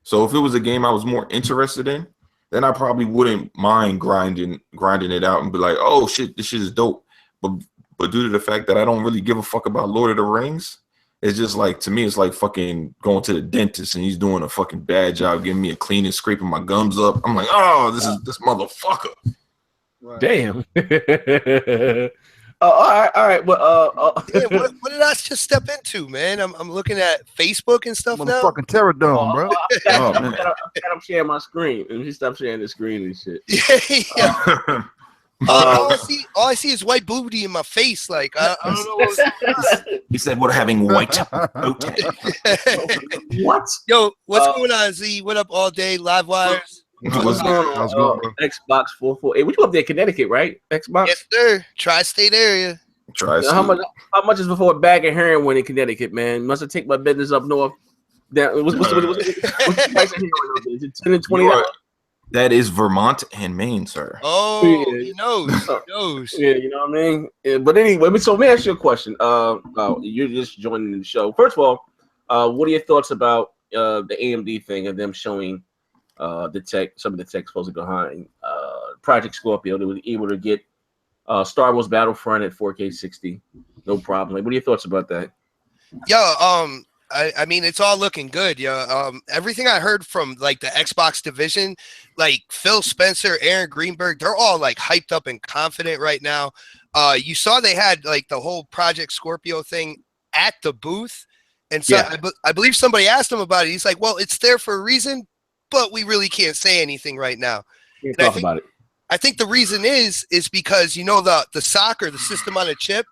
Speaker 3: So if it was a game I was more interested in, then I probably wouldn't mind grinding it out and be like, oh shit, this shit is dope. But but due to the fact that I don't really give a fuck about Lord of the Rings, it's just like, to me, it's like fucking going to the dentist and he's doing a fucking bad job getting me a clean and scraping my gums up. I'm like, oh, this motherfucker.
Speaker 2: Right.
Speaker 1: Damn. All right. Well,
Speaker 5: Yeah, what did I just step into, man? I'm looking at Facebook and stuff now.
Speaker 2: Motherfucking Terradome, bro.
Speaker 1: I'm sharing my screen. Let me stop sharing the screen and shit.
Speaker 5: Yeah. All I see is white booty in my face. Like I don't know.
Speaker 3: He said we're having white booty.
Speaker 1: What?
Speaker 5: Yo, what's going on, Z? What up all day? Live wires.
Speaker 1: What's going on? Xbox 448. What you up there, Connecticut, right? Xbox.
Speaker 5: Yes, sir. Tri-state area.
Speaker 1: How much is before a bag of heroin in Connecticut, man? Must have take my business up north. What's the price of heroin? Is it $10 and $20?
Speaker 3: That is Vermont and Maine, sir.
Speaker 5: Oh, he knows. He knows.
Speaker 1: Yeah, you know what I mean? Yeah, but anyway, so let me ask you a question. You're just joining the show. First of all, what are your thoughts about the AMD thing and them showing the tech, some of the tech supposedly behind Project Scorpio? They were able to get Star Wars Battlefront at 4K 60, no problem. Like, what are your thoughts about that?
Speaker 5: Yo, I mean, it's all looking good. Yeah. Everything I heard from like the Xbox division, like Phil Spencer, Aaron Greenberg, they're all like hyped up and confident right now. You saw they had like the whole Project Scorpio thing at the booth. And so I believe somebody asked him about it. He's like, well, it's there for a reason, but we really can't say anything right now.
Speaker 1: Can't talk about it.
Speaker 5: I think the reason is because, you know, the SoC, the system on a chip,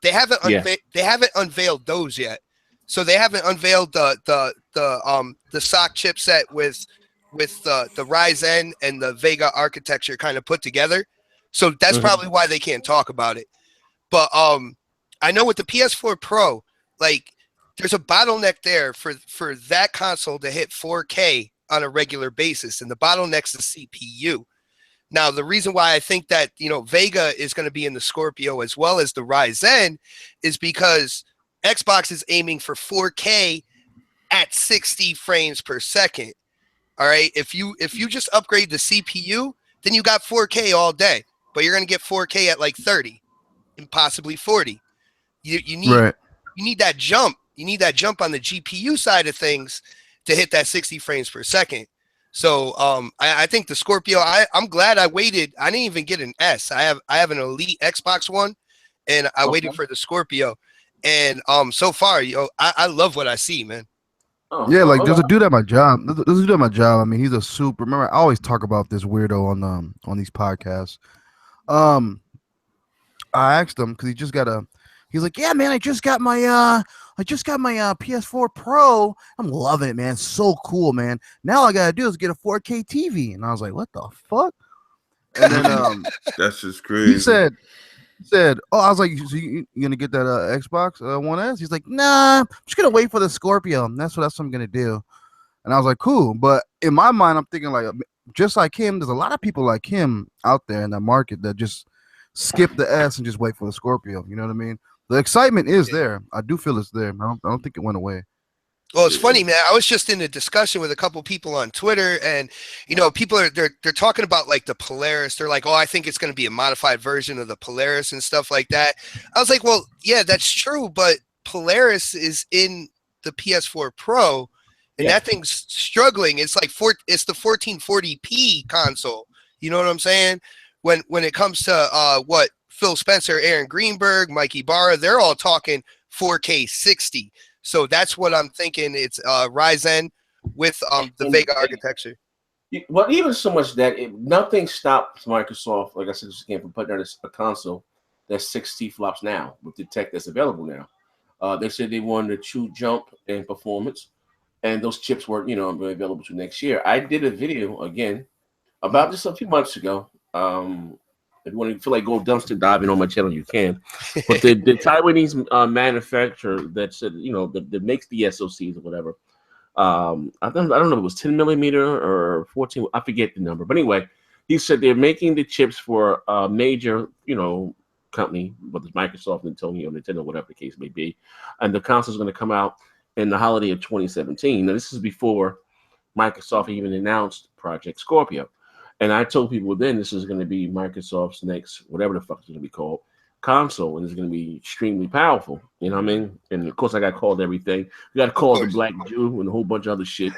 Speaker 5: they haven't unveiled those yet. So they haven't unveiled the SoC chipset with the Ryzen and the Vega architecture kind of put together. So that's probably why they can't talk about it. But I know with the PS4 Pro, like there's a bottleneck there for that console to hit 4K on a regular basis, and the bottleneck's the CPU. Now, the reason why I think that, you know, Vega is going to be in the Scorpio as well as the Ryzen is because Xbox is aiming for 4K at 60 frames per second. All right. If you just upgrade the CPU, then you got 4K all day, but you're going to get 4K at like 30 and possibly 40. You need that jump. You need that jump on the GPU side of things to hit that 60 frames per second. So I think the Scorpio, I'm glad I waited. I didn't even get an S. I have an Elite Xbox One, and I waited for the Scorpio. And so far, I love what I see, man.
Speaker 2: Yeah, like there's a dude at my job. There's a dude at my job. I mean, he's a super. Remember, I always talk about this weirdo on these podcasts. I asked him because he just got He's like, yeah, man, I just got my PS4 Pro. I'm loving it, man. It's so cool, man. Now all I gotta do is get a 4K TV. And I was like, what the fuck? And then
Speaker 3: that's just crazy.
Speaker 2: He said, oh, I was like, so you gonna get that Xbox One S? He's like, nah, I'm just gonna wait for the Scorpio. That's what I'm gonna do. And I was like, cool. But in my mind, I'm thinking like, just like him, there's a lot of people like him out there in that market that just skip the S and just wait for the Scorpio. You know what I mean? The excitement is there. I do feel it's there. I don't think it went away.
Speaker 5: Well, it's funny, man. I was just in a discussion with a couple people on Twitter, and people they're talking about like the Polaris. They're like, "Oh, I think it's going to be a modified version of the Polaris and stuff like that." I was like, "Well, yeah, that's true, but Polaris is in the PS4 Pro, and that thing's struggling. It's like it's the 1440p console. You know what I'm saying? When it comes to what Phil Spencer, Aaron Greenberg, Mike Ibarra, they're all talking 4K 60. So that's what I'm thinking. It's Ryzen with the Vega architecture.
Speaker 1: Well, even so much that nothing stops Microsoft, like I said, just again, from putting out a console that's 60 flops now with the tech that's available now. They said they wanted a true jump in performance, and those chips were, available to next year. I did a video again about this a few months ago. If you want to feel like go dumpster diving on my channel, you can. But the Taiwanese manufacturer that said, that makes the SoCs or whatever. I don't know if it was 10 millimeter or 14. I forget the number. But anyway, he said they're making the chips for a major, company, whether it's Microsoft, Nintendo, whatever the case may be. And the console is going to come out in the holiday of 2017. Now, this is before Microsoft even announced Project Scorpio. And I told people then this is going to be Microsoft's next, whatever the fuck it's going to be called, console, and it's going to be extremely powerful. You know what I mean? And of course, I got called everything. I got called the Black Jew and a whole bunch of other shit.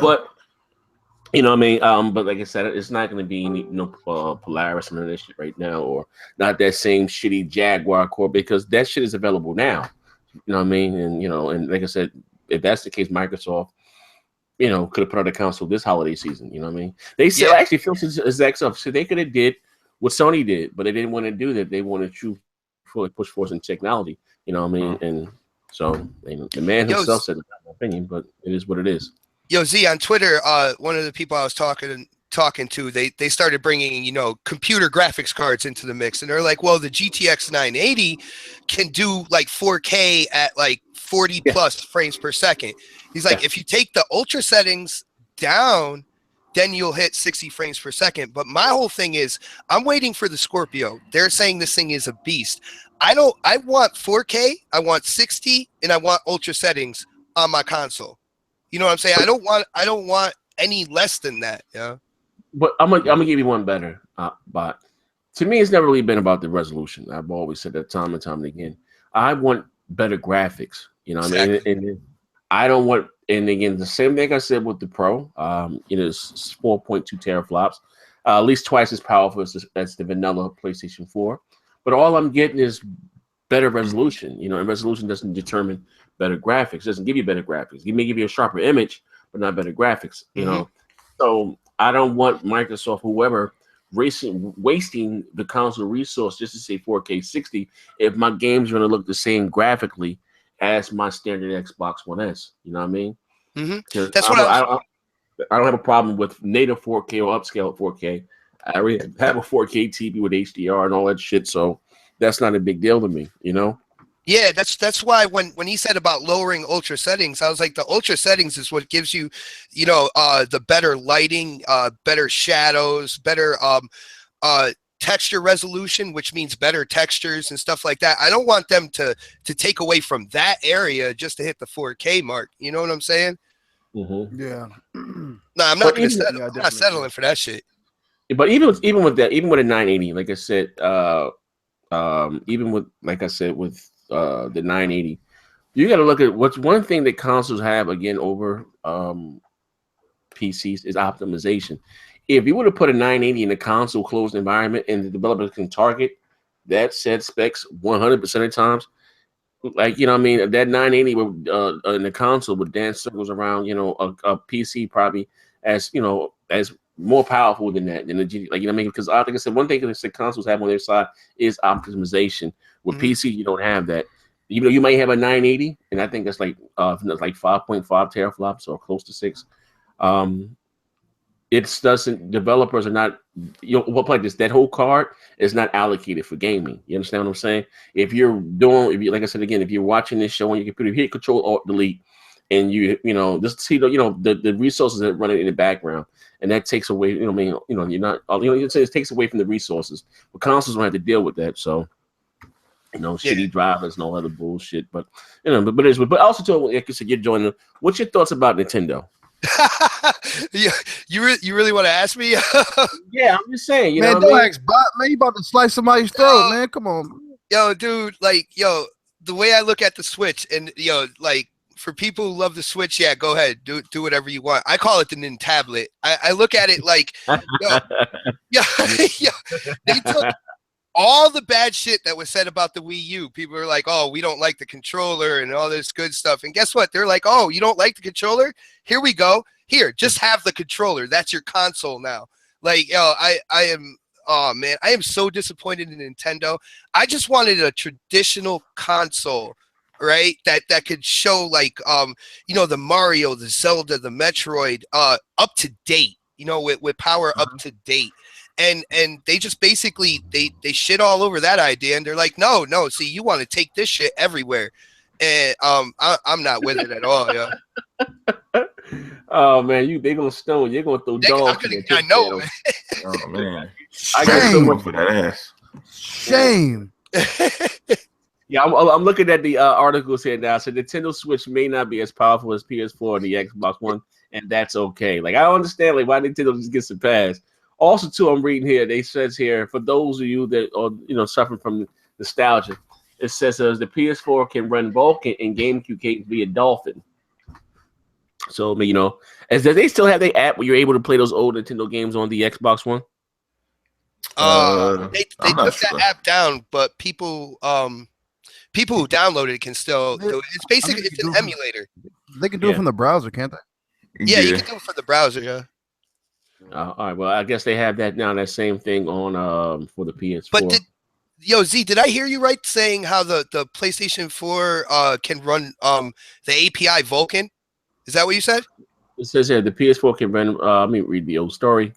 Speaker 1: But you know what I mean? But like I said, it's not going to be any, Polaris and this shit right now, or not that same shitty Jaguar core, because that shit is available now. You know what I mean? And and like I said, if that's the case, Microsoft, could have put out a console this holiday season. You know what I mean? They said actually, Phil exact stuff. So they could have did what Sony did, but they didn't want to do that. They wanted to fully push forward in technology. You know what I mean? And so the man himself said, in my opinion, but it is what it is.
Speaker 5: Yo, Z, on Twitter, one of the people I was talking to, they started bringing, computer graphics cards into the mix, and they're like, well, the GTX 980 can do like 4K at like 40 plus frames per second. He's like, if you take the ultra settings down, then you'll hit 60 frames per second. But my whole thing is, I'm waiting for the Scorpio. They're saying this thing is a beast. I want 4K, I want 60, and I want ultra settings on my console. You know what I'm saying? I don't want any less than that. Yeah.
Speaker 1: But I'm gonna give you one better. But to me, it's never really been about the resolution. I've always said that time and time again. I want better graphics. You know what I mean? And I don't want. And again, the same thing I said with the Pro. It's 4.2 teraflops, at least twice as powerful as the vanilla PlayStation 4. But all I'm getting is better resolution. And resolution doesn't determine better graphics. It doesn't give you better graphics. It may give you a sharper image, but not better graphics. So I don't want Microsoft, whoever, wasting the console resource just to say 4K 60 if my game's going to look the same graphically as my standard Xbox One S. You know what I mean?
Speaker 5: That's what
Speaker 1: I don't have a problem with native 4K or upscale 4K. I already have a 4K TV with HDR and all that shit, so that's not a big deal to me.
Speaker 5: Yeah, that's why when he said about lowering ultra settings, I was like, the ultra settings is what gives you, the better lighting, better shadows, better texture resolution, which means better textures and stuff like that. I don't want them to take away from that area just to hit the 4K mark. You know what I'm saying?
Speaker 2: Yeah.
Speaker 5: No, I'm not going to settle. I'm not settling for that shit.
Speaker 1: But even with that, even with a 980, like I said, even with the 980, you got to look at what's one thing that consoles have again over PCs is optimization. If you would have put a 980 in a console closed environment and the developers can target that said specs 100% of the times, like that 980 in the console would dance circles around a PC probably as as more powerful than that, than the G, because like I said, one thing that consoles have on their side is optimization. With PC, you don't have that. You might have a 980, and I think that's like 5.5 teraflops or close to 6. It doesn't. Developers are not. Like this. That whole card is not allocated for gaming. You understand what I'm saying? Like I said again, if you're watching this show on your computer, you hit Control Alt Delete, and just see the resources that run it in the background. And that takes away, you're not, it takes away from the resources. But consoles don't have to deal with that. So, shitty drivers and all other bullshit. But, but also, too, like you said, you're joining. What's your thoughts about Nintendo?
Speaker 5: You really want to ask me?
Speaker 1: Yeah, I'm just saying.
Speaker 2: Man, don't ask, man. You about to slice somebody's throat, man. Come on.
Speaker 5: Yo, dude, the way I look at the Switch and, for people who love the Switch, yeah, go ahead, do whatever you want. I call it the Nintablet. I look at it like, they took all the bad shit that was said about the Wii U. People are like, oh, we don't like the controller and all this good stuff. And guess what? They're like, oh, you don't like the controller? Here we go. Here, just have the controller. That's your console now. I am so disappointed in Nintendo. I just wanted a traditional console, right? That could show the Mario, the Zelda, the Metroid up to date, with power up to date. And they just basically they shit all over that idea, and they're like, no, see, you want to take this shit everywhere. And I'm not with it at all, yeah.
Speaker 1: Oh man, they gonna stone. You're gonna throw dogs.
Speaker 5: I know.
Speaker 3: Oh man,
Speaker 1: I got so much
Speaker 3: for that ass.
Speaker 2: Shame.
Speaker 1: Yeah, I'm looking at the articles here now. So Nintendo Switch may not be as powerful as PS4 or the Xbox One, and that's okay. Like I understand, why Nintendo just gets a pass. Also, too, I'm reading here. They says here for those of you that are suffering from nostalgia, it says the PS4 can run Vulcan and GameCube can be a Dolphin. So, as they still have their app where you're able to play those old Nintendo games on the Xbox One.
Speaker 5: They took that app down, but people who download it can still do it. It's basically it's an emulator.
Speaker 2: They can do it from the browser, can't they?
Speaker 5: Yeah, you can do it from the browser. Yeah.
Speaker 1: All right. Well, I guess they have that now. That same thing on for the PS4.
Speaker 5: But Z, did I hear you right saying how the PlayStation 4 can run the API Vulkan? Is that what you said?
Speaker 1: It says here the PS4 can run. Let me read the old story.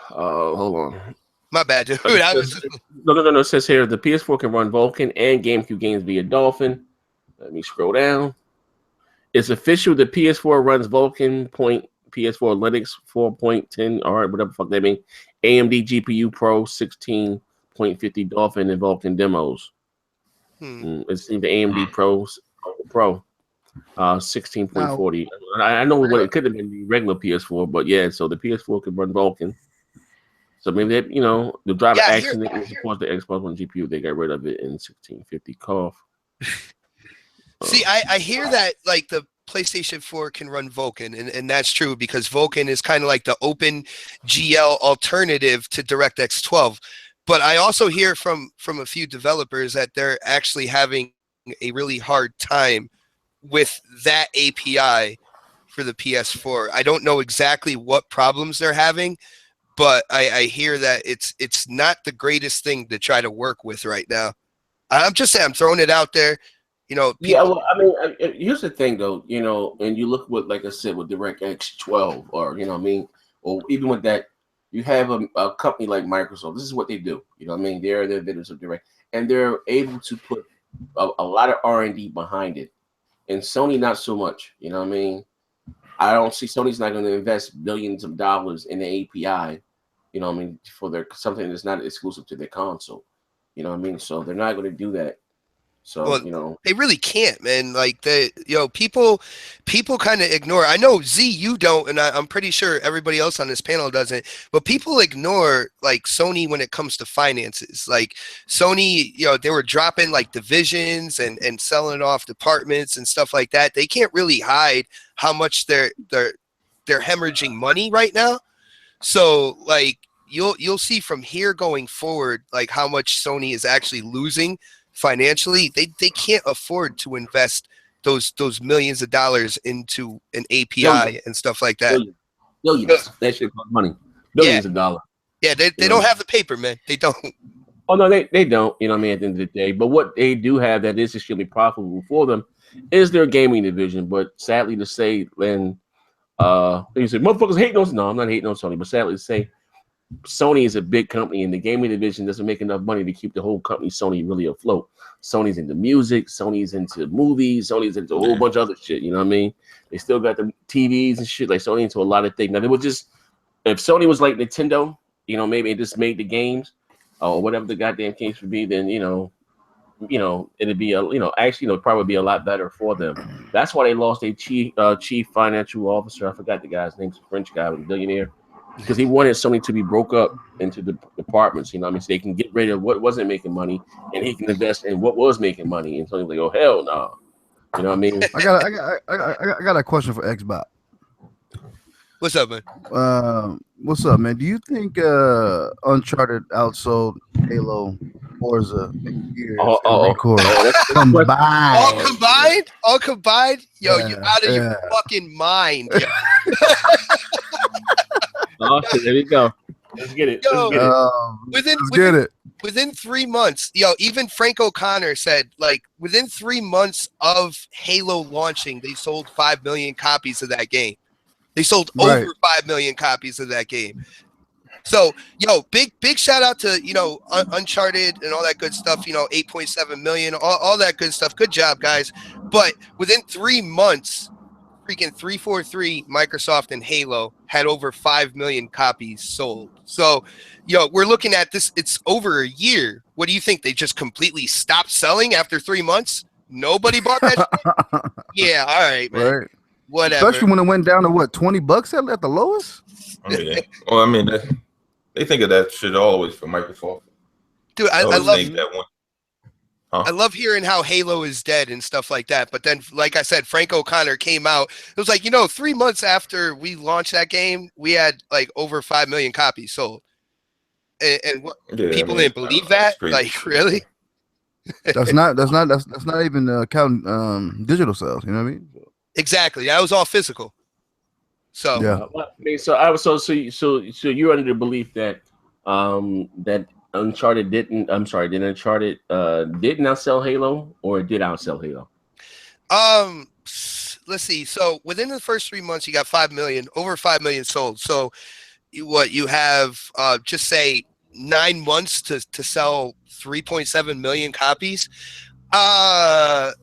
Speaker 1: Hold on.
Speaker 5: My bad, dude.
Speaker 1: No. It says here the PS4 can run Vulkan and GameCube games via Dolphin. Let me scroll down. It's official. The PS4 runs Vulkan PS4 Linux 4.10. All right, whatever the fuck that means. AMD GPU Pro 16.50 Dolphin and Vulkan demos. It's the AMD Pro 16.40. I know what it could have been the regular PS4, but yeah. So the PS4 could run Vulkan. So maybe that, the driver accident supports the Xbox One GPU. They got rid of it in 1650 cough.
Speaker 5: See, I hear that like the PlayStation 4 can run Vulkan, and that's true because Vulkan is kind of like the open GL alternative to DirectX 12. But I also hear from a few developers that they're actually having a really hard time with that API for the PS4. I don't know exactly what problems they're having, but I hear that it's not the greatest thing to try to work with right now. I'm just saying, I'm throwing it out there.
Speaker 1: Yeah, well, I mean, here's the thing, though, and you look what, like I said, with DirectX 12, or, or even with that, you have a company like Microsoft. This is what they do. They're vendors of Direct, and they're able to put a lot of R&D behind it. And Sony, not so much. I don't see Sony's not going to invest billions of dollars in the API, for their something that's not exclusive to their console. So they're not going to do that. So,
Speaker 5: they really can't, man. Like people kind of ignore. I know Z, you don't, and I'm pretty sure everybody else on this panel doesn't. But people ignore like Sony when it comes to finances. Like Sony, they were dropping like divisions and selling off departments and stuff like that. They can't really hide how much they're hemorrhaging money right now. So like you'll see from here going forward, like how much Sony is actually losing. Financially, they can't afford to invest those millions of dollars into an API and stuff like that.
Speaker 1: Billions. That shit costs money. Billions of dollars.
Speaker 5: Yeah, they don't have the paper, man. They don't.
Speaker 1: Oh no, they don't. At the end of the day. But what they do have that is extremely profitable for them is their gaming division. But sadly to say, when you say motherfuckers hating on, no, I'm not hating on Sony, but sadly to say, Sony is a big company, and the gaming division doesn't make enough money to keep the whole company Sony really afloat. Sony's into music, Sony's into movies, Sony's into a whole bunch of other shit. They still got the TVs and shit. Like Sony into a lot of things. Now they would just, if Sony was like Nintendo, maybe it just made the games or whatever the goddamn case would be, then it'd be actually probably be a lot better for them. That's why they lost their chief financial officer. I forgot the guy's name. He's a French guy, a billionaire. Because he wanted Sony to be broke up into the departments, so they can get rid of what wasn't making money, and he can invest in what was making money. And Sony was like, "Oh hell no,"
Speaker 2: I got a question for Xbox.
Speaker 5: What's up, man?
Speaker 2: What's up, man? Do you think Uncharted outsold Halo, Forza, Gears, combined?
Speaker 5: All combined? Yo, you're out of your fucking mind.
Speaker 1: Oh shit, there we go. Let's get it.
Speaker 5: Within 3 months, even Frank O'Connor said, like, within 3 months of Halo launching, they sold 5 million copies of that game. They sold over 5 million copies of that game. So, big shout out to, Uncharted and all that good stuff, 8.7 million, all that good stuff. Good job, guys. But within 3 months, freaking 343, Microsoft and Halo had over 5 million copies sold. So, we're looking at this. It's over a year. What do you think? They just completely stopped selling after 3 months? Nobody bought that shit? Yeah, all right, man. Right. Whatever.
Speaker 2: Especially when it went down to what, $20 at the lowest?
Speaker 3: Yeah. Well, I mean, they think of that shit always for Microsoft.
Speaker 5: Dude, I
Speaker 3: always
Speaker 5: love
Speaker 3: think that one. Huh?
Speaker 5: I love hearing how Halo is dead and stuff like that. But then, like I said, Frank O'Connor came out. It was like, 3 months after we launched that game, we had like over 5 million copies sold. And what,
Speaker 3: Yeah,
Speaker 5: people didn't believe that? Like, really?
Speaker 2: That's not even counting digital sales. You know what I mean?
Speaker 5: Exactly. That was all physical. So
Speaker 2: Yeah.
Speaker 1: I mean, so you're under the belief that that Uncharted didn't. I'm sorry, did Uncharted did not sell Halo or did outsell Halo?
Speaker 5: let's see. So within the first 3 months, you got 5 million, over 5 million sold. So you have just say 9 months to sell 3.7 million copies. I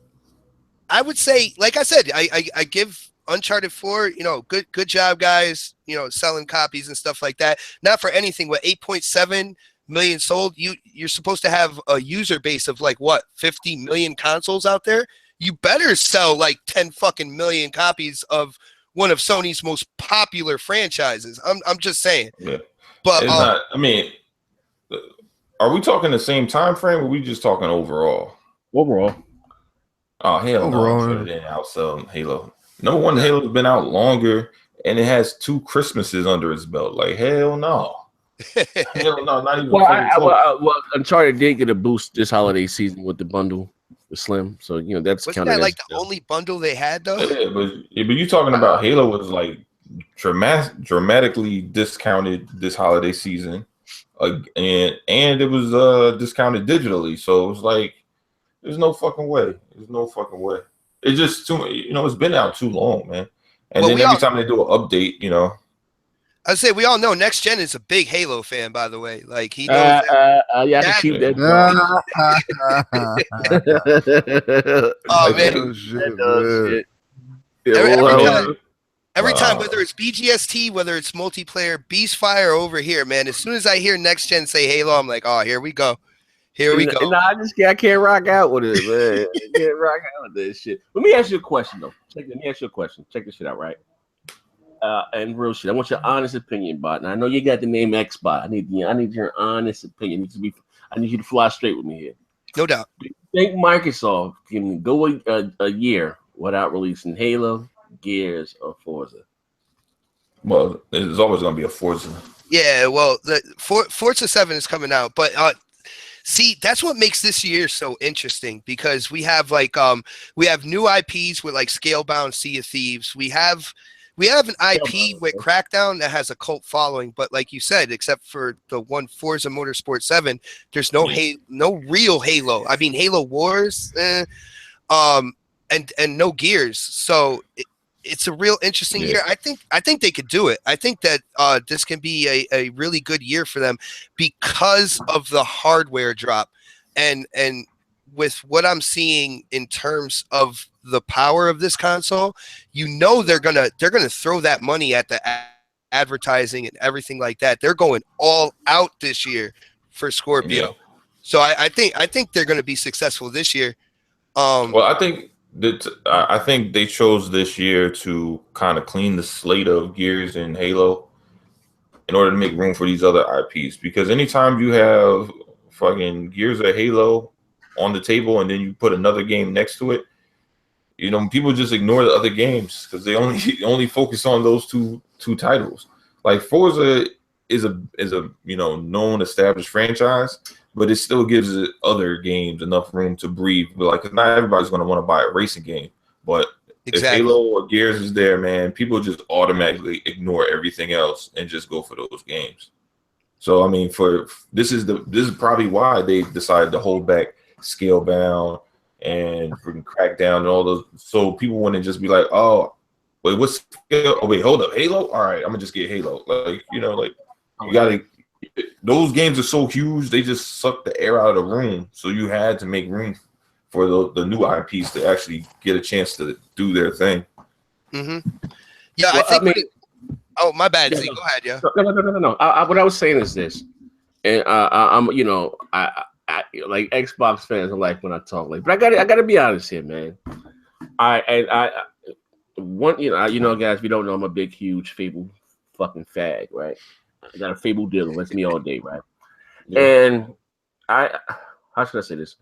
Speaker 5: would say, like I said, I give Uncharted 4, good job, guys, selling copies and stuff like that. Not for anything, but 8.7 million sold. You're supposed to have a user base of like what, 50 million consoles out there. You better sell like 10 fucking million copies of one of Sony's most popular franchises. I'm just saying.
Speaker 3: Yeah.
Speaker 5: But
Speaker 3: it's not. I mean, are we talking the same time frame, or are we just talking overall?
Speaker 1: Overall.
Speaker 3: Oh hell no! I'm sure they didn't outsell Halo. Number one, Halo's been out longer, and it has 2 Christmases under its belt. Like hell no. Hell no, not even.
Speaker 1: Well, Uncharted did get a boost this holiday season with the bundle, the Slim. So that's
Speaker 5: wasn't that like the only bundle they had though?
Speaker 3: Yeah, but you talking about Halo was like dramatically discounted this holiday season, and it was discounted digitally. So it was like, there's no fucking way. There's no fucking way. It's just too. It's been out too long, man. And then every time they do an update,
Speaker 5: I'd say we all know Next Gen is a big Halo fan, by the way. Like he knows.
Speaker 1: Yeah, I can keep that.
Speaker 5: Oh man!
Speaker 2: Oh, shit,
Speaker 5: Every time, whether it's BGST, whether it's multiplayer, Beastfire over here, man. As soon as I hear Next Gen say Halo, I'm like, oh, here we go. Here we go.
Speaker 1: No, I can't rock out with it, man. I can't rock out with this shit. Let me ask you a question, though. Let me ask you a question. Check this shit out, right? And real shit. I want your honest opinion, bot. And I know you got the name Xbot. I need your honest opinion. I need you to fly straight with me here.
Speaker 5: No doubt.
Speaker 1: Do you think Microsoft can go a year without releasing Halo, Gears, or Forza?
Speaker 3: Well, there's always going to be a Forza.
Speaker 5: Yeah, well, the Forza 7 is coming out, but see, that's what makes this year so interesting, because we have new IPs with like Scalebound, Sea of Thieves. We have an IP with Crackdown that has a cult following, but like you said, except for the one Forza Motorsport 7, there's no real Halo. I mean, Halo Wars, and no Gears. So it's a real interesting year. I think they could do it. I think that this can be a really good year for them because of the hardware drop, and with what I'm seeing in terms of the power of this console, they're gonna throw that money at the advertising and everything like that. They're going all out this year for Scorpio. Yeah. So I think they're gonna be successful this year.
Speaker 3: Well, I think they chose this year to kind of clean the slate of Gears and Halo in order to make room for these other IPs. Because anytime you have fucking Gears or Halo on the table and then you put another game next to it, people just ignore the other games because they only focus on those two titles. Like Forza is a known established franchise, but it still gives it other games enough room to breathe. But like, not everybody's going to want to buy a racing game, but if Halo or Gears is there, man, people just automatically ignore everything else and just go for those games. So I mean, this is probably why they decided to hold back Scalebound and Crackdown and all those, so people wouldn't just be like, oh wait, hold up, Halo, all right, I'm gonna just get Halo. Like, you gotta, those games are so huge, they just suck the air out of the room, so you had to make room for the new IPs to actually get a chance to do their thing.
Speaker 5: Mm-hmm. Yeah, well, I think oh, my bad. Go ahead. Yeah.
Speaker 1: No. What I was saying is this, and I'm, I like Xbox fans are like when I talk like, but I gotta be honest here, man. Guys, if you don't know, I'm a big, huge Fable fucking fag, right? I got a Fable dealer. That's me all day, right?
Speaker 3: Yeah.
Speaker 1: And how should I say this?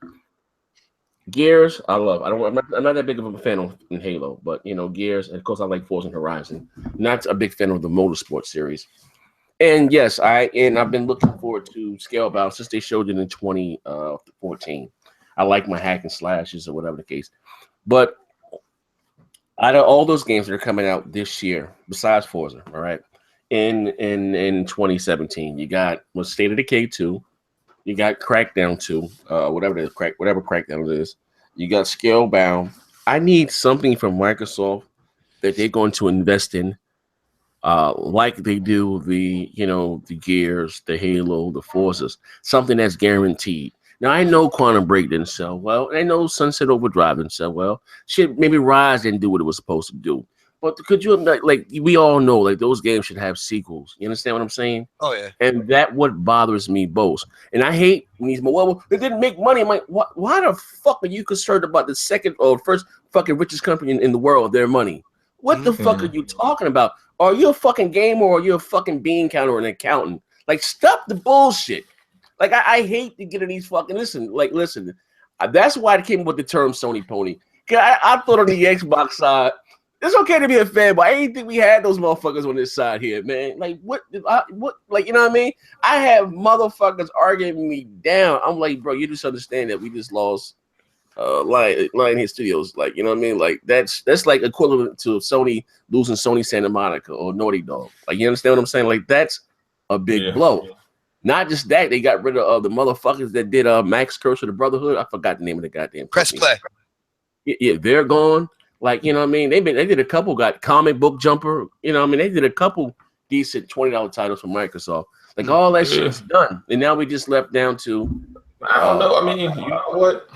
Speaker 1: Gears, I love. I'm not that big of a fan of in Halo, but Gears, and of course I like Forza Horizon. Not a big fan of the Motorsport series. And yes, I've been looking forward to Scalebound since they showed it in 2014. I like my hack and slashes or whatever the case. But out of all those games that are coming out this year, besides Forza, all right, in 2017, you got State of Decay 2. You got Crackdown 2, whatever Crackdown is. You got Scalebound. I need something from Microsoft that they're going to invest in, like they do the Gears, the Halo, the Forzas. Something that's guaranteed. Now I know Quantum Break didn't sell well. I know Sunset Overdrive didn't sell well. Shit, maybe Rise didn't do what it was supposed to do. But could you like we all know like those games should have sequels. You understand what I'm saying?
Speaker 5: Oh yeah.
Speaker 1: And that what bothers me most. And I hate when these they didn't make money. I'm like, why the fuck are you concerned about the second or first fucking richest company in the world, their money? What the fuck are you talking about? Are you a fucking gamer or are you a fucking bean counter or an accountant? Like, stop the bullshit. Like, I hate to get in these fucking listen. That's why I came up with the term Sony Pony. I thought on the Xbox side, it's okay to be a fan, but I didn't think we had those motherfuckers on this side here, man. Like, what, like, you know what I mean? I have motherfuckers arguing me down. I'm like, bro, you just understand that we just lost Lionhead Studios. Like, you know what I mean? Like, that's like equivalent to Sony losing Sony Santa Monica or Naughty Dog. Like, you understand what I'm saying? Like, that's a big blow. Yeah. Not just that, they got rid of the motherfuckers that did Max Curse of the Brotherhood. I forgot the name of the goddamn
Speaker 5: Press Play.
Speaker 1: Yeah, they're gone. Like, you know what I mean? They did a couple, got Comic Book Jumper. You know what I mean? They did a couple decent $20 titles from Microsoft. Like, all that shit's done. And now we just left down to...
Speaker 3: I don't know. I mean, you know what?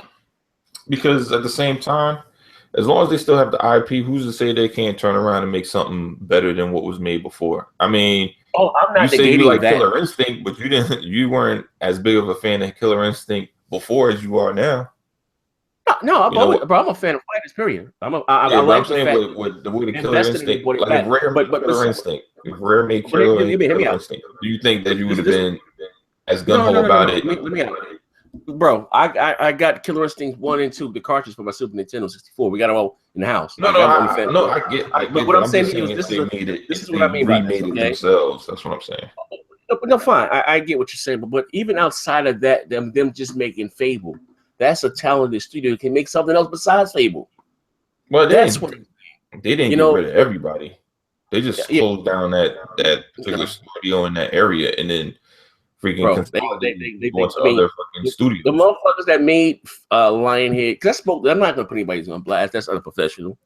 Speaker 3: Because at the same time, as long as they still have the IP, who's to say they can't turn around and make something better than what was made before? I mean...
Speaker 1: Oh, I'm not
Speaker 3: you say you like
Speaker 1: that.
Speaker 3: Killer Instinct, but you weren't as big of a fan of Killer Instinct before as you are now.
Speaker 1: No, I'm a fan of fighters. Period. I like
Speaker 3: I'm saying with the way the Killer Instinct, like if Rare made Killer Instinct, if Rare made Killer Instinct, do you think that you would have been as gun ho about it?
Speaker 1: Let me bro, I got Killer Instinct 1 and 2, the cartridge for my Super Nintendo 64. We got them all in the house.
Speaker 3: I get.
Speaker 1: But what I'm saying to you is this is what I mean by this,
Speaker 3: remade it themselves. That's what I'm saying.
Speaker 1: No, fine. I get what you're saying, but even outside of that, them just making Fable, that's a talented studio that can make something else besides Fable.
Speaker 3: Well, they didn't get rid of everybody. They just closed down that particular studio in that area, and then freaking they going to other fucking studios.
Speaker 1: The motherfuckers that made Lionhead, because I'm not gonna put anybody's on blast. That's unprofessional.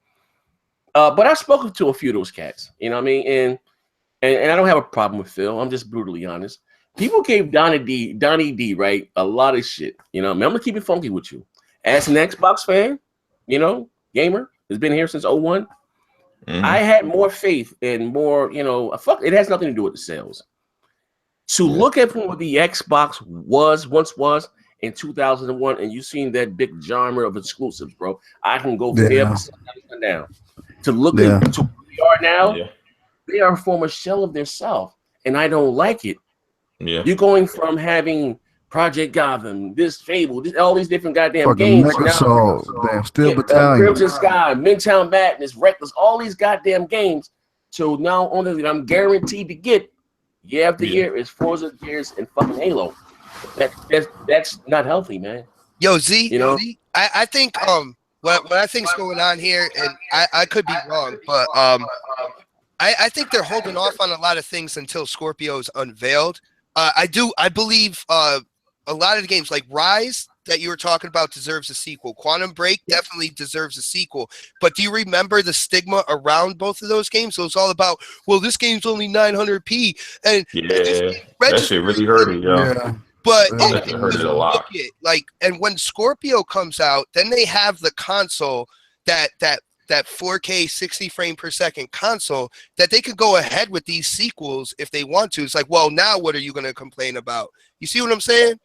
Speaker 1: But I've spoken to a few of those cats. You know what I mean? And I don't have a problem with Phil. I'm just brutally honest. People gave Donnie D, right, a lot of shit. You know, I mean, I'm gonna keep it funky with you. As an Xbox fan, gamer, has been here since 01. Mm-hmm. I had more faith and more, it has nothing to do with the sales. To look at what the Xbox once was in 2001, and you seen that big genre of exclusives, bro. I can go from there down. To look at to where they are now, they are a former shell of themselves, and I don't like it. Yeah, you're going from having Project Gotham, this Fable, all these different goddamn
Speaker 2: fucking
Speaker 1: games.
Speaker 2: Damn, Steel Battalion,
Speaker 1: Crimson Sky, Midtown Madness, Reckless, all these goddamn games. So now only that I'm guaranteed to get year after year is Forza, Gears, and fucking Halo. That's not healthy, man.
Speaker 5: Yo, Z, I think what I think's going on here, and I could be wrong, but I think they're holding off on a lot of things until Scorpio's unveiled. I believe a lot of the games like Rise that you were talking about deserves a sequel. Quantum Break definitely deserves a sequel. But do you remember the stigma around both of those games? So it's all about, well, this game's only 900p, and
Speaker 3: that shit really hurt it,
Speaker 5: yeah. But it hurt it a lot. And when Scorpio comes out, then they have the console that 4K 60 frame per second console that they could go ahead with these sequels if they want to. It's like, well, now what are you going to complain about? You see what I'm saying?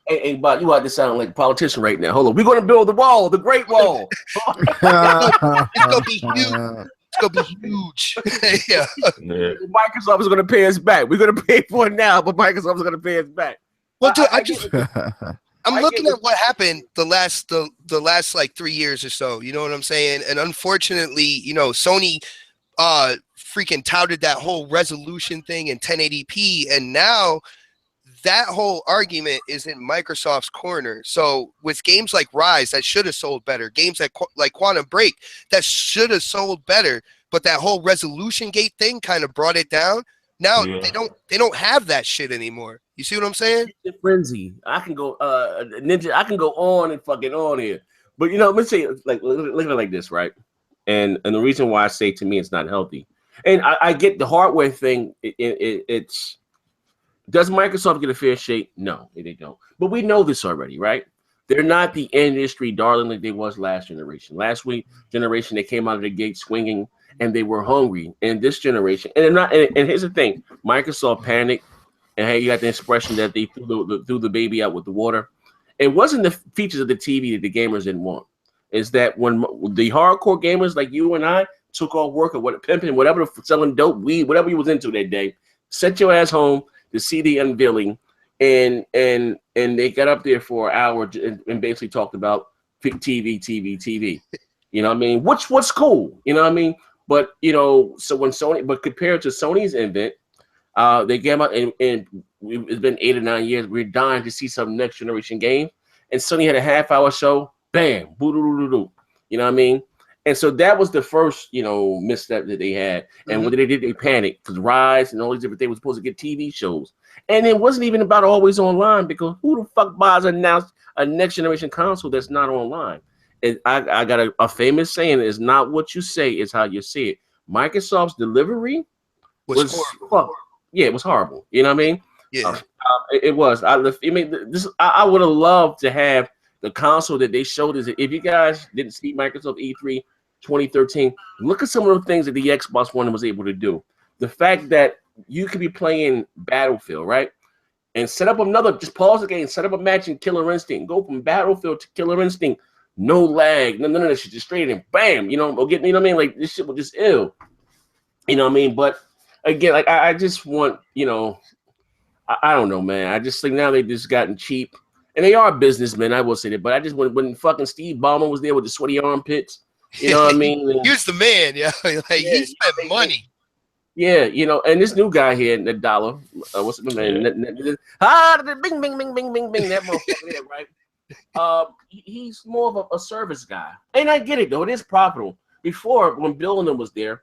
Speaker 1: Hey, Bob, you ought to sound like a politician right now. Hold on. We're going to build the wall, the Great Wall.
Speaker 5: It's going to be huge. It's gonna be huge. Yeah.
Speaker 1: Microsoft is going to pay us back. We're going to pay for it now, but Microsoft is going to pay us back.
Speaker 5: Well, dude, I'm looking at what happened the last like 3 years or so. You know what I'm saying? And unfortunately, you know, Sony freaking touted that whole resolution thing in 1080p, and now that whole argument is in Microsoft's corner. So with games like Rise that should have sold better, games like Quantum Break that should have sold better, but that whole resolution gate thing kind of brought it down. Now they don't have that shit anymore. You see what I'm saying?
Speaker 1: Frenzy. I can go Ninja. I can go on and fucking on here. But you know, let's say like look at it like this, right? And the reason why I say to me it's not healthy, and I get the hardware thing. It's does Microsoft get a fair shake? No, they don't. But we know this already, right? They're not the industry darling like they was last generation. Last generation, they came out of the gate swinging and they were hungry. And this generation, and they're not. And here's the thing: Microsoft panicked, and hey, you got the expression that they threw the baby out with the water. It wasn't the features of the TV that the gamers didn't want. Is that when the hardcore gamers like you and I took off work or what pimping, whatever, selling dope, weed, whatever you was into that day, set your ass home to see the unveiling, and they got up there for an hour and basically talked about TV. You know what I mean? What's cool? You know what I mean? But you know, so when Sony, but compared to Sony's event, they came out and it's been 8 or 9 years. We're dying to see some next generation game, and Sony had a half-hour show. Bam, boo-doo-doo-doo-doo. You know what I mean? And so that was the first, you know, misstep that they had. And what they did, they panicked because Rise and all these different things were supposed to get TV shows. And it wasn't even about always online because who the fuck buys a next generation console that's not online? And I got a famous saying: "It's not what you say, it's how you see it." Microsoft's delivery was horrible. Yeah, it was horrible. You know what I mean?
Speaker 5: Yeah,
Speaker 1: it was. I would have loved to have the console that they showed us. If you guys didn't see Microsoft E3 2013, look at some of the things that the Xbox One was able to do. The fact that you could be playing Battlefield, right? And set up just pause the game, set up a match in Killer Instinct, go from Battlefield to Killer Instinct, no lag, none of that shit, just straight in, bam, you know what I mean? Like, this shit was just ill. You know what I mean? But again, like, I just want, you know, I don't know, man. I just think now they just gotten cheap. And they are businessmen, I will say that. But I just when fucking Steve Ballmer was there with the sweaty armpits, you know what I mean?
Speaker 5: He was the man, yeah. Like, yeah, he spent money.
Speaker 1: Yeah, you know, and this new guy here, the dollar, what's his name? Bing, bing, bing, bing, bing, bing, that motherfucker there, right? He's more of a service guy. And I get it, though. It is profitable. Before, when Bill and them was there,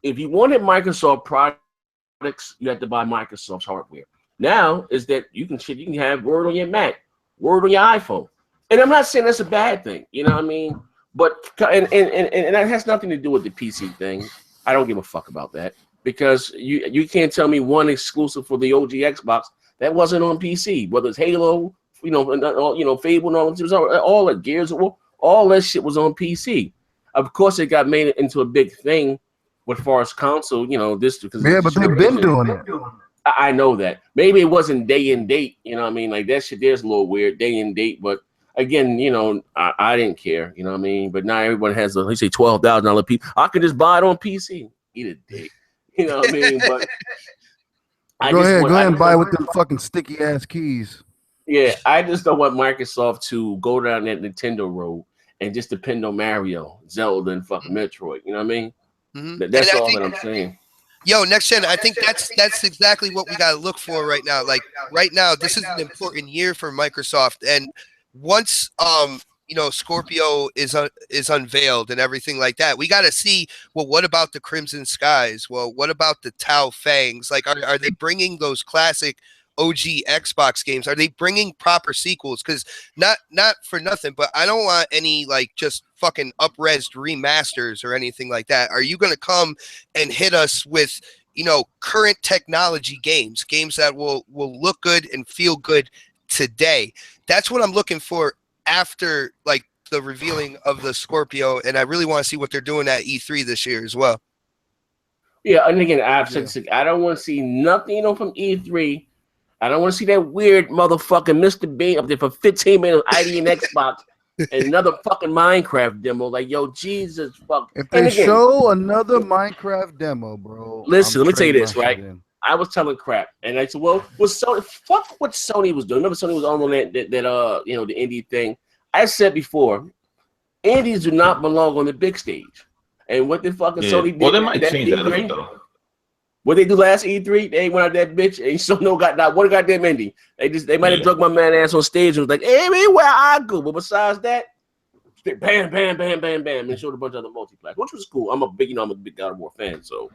Speaker 1: if you wanted Microsoft products, you had to buy Microsoft's hardware. Now, is that you can have Word on your Mac, Word on your iPhone. And I'm not saying that's a bad thing, you know what I mean? But, and that has nothing to do with the PC thing. I don't give a fuck about that. Because you can't tell me one exclusive for the OG Xbox that wasn't on PC, whether it's Halo, Fable, and all that Gears, all that shit was on PC. Of course, it got made into a big thing with far as console, you know, this because
Speaker 2: but they've been doing it.
Speaker 1: I know that. Maybe it wasn't day and date, you know what I mean? Like that shit there's a little weird, day and date, but again, you know, I didn't care, you know what I mean? But now everyone has they say $12,000 PC. I could just buy it on PC. Eat a dick. You know what I mean? But
Speaker 2: go ahead and buy with them fucking sticky ass keys.
Speaker 1: Yeah, I just don't want Microsoft to go down that Nintendo road and just depend on Mario, Zelda, and fucking Metroid. You know what I mean? Mm-hmm. That's all that I'm saying.
Speaker 5: Yo, next gen, I think that's exactly what we gotta look for right now. Like right now, this is an important year for Microsoft, and once Scorpio is unveiled and everything like that, we got to see, well, what about the Crimson Skies? Well, what about the Tau Fangs? Like, are they bringing those classic OG Xbox games? Are they bringing proper sequels? Because not for nothing, but I don't want any like just fucking up-resed remasters or anything like that. Are you going to come and hit us with, current technology games that will look good and feel good today? That's what I'm looking for after like the revealing of the Scorpio, and I really want to see what they're doing at E3 this year as well.
Speaker 1: Yeah, and again, I don't want to see nothing, from E3. I don't want to see that weird motherfucking Mr. Bean up there for 15 minutes ID and Xbox and another fucking Minecraft demo. Like, yo, Jesus fuck.
Speaker 2: If
Speaker 1: And
Speaker 2: they
Speaker 1: again,
Speaker 2: show another Minecraft demo, bro.
Speaker 1: listen,
Speaker 2: I'm
Speaker 1: let me tell you
Speaker 2: trading
Speaker 1: this,
Speaker 2: my
Speaker 1: right?
Speaker 2: shit in.
Speaker 1: I was telling crap, and I said, "Well, was Sony? Fuck what Sony was doing. Remember, Sony was on that you know, the indie thing." I said before, indies do not belong on the big stage. And what the fucking Sony did?
Speaker 3: Well, they might
Speaker 1: that
Speaker 3: change that
Speaker 1: E3,
Speaker 3: though.
Speaker 1: what they do last E3? They went out that bitch, and so no got not one goddamn indie. They might have drug my man ass on stage and was like, "Hey, man, where I go?" But besides that, bam, bam, bam, bam, bam, and showed a bunch of other multiplayer, which was cool. I'm a big God of War fan, so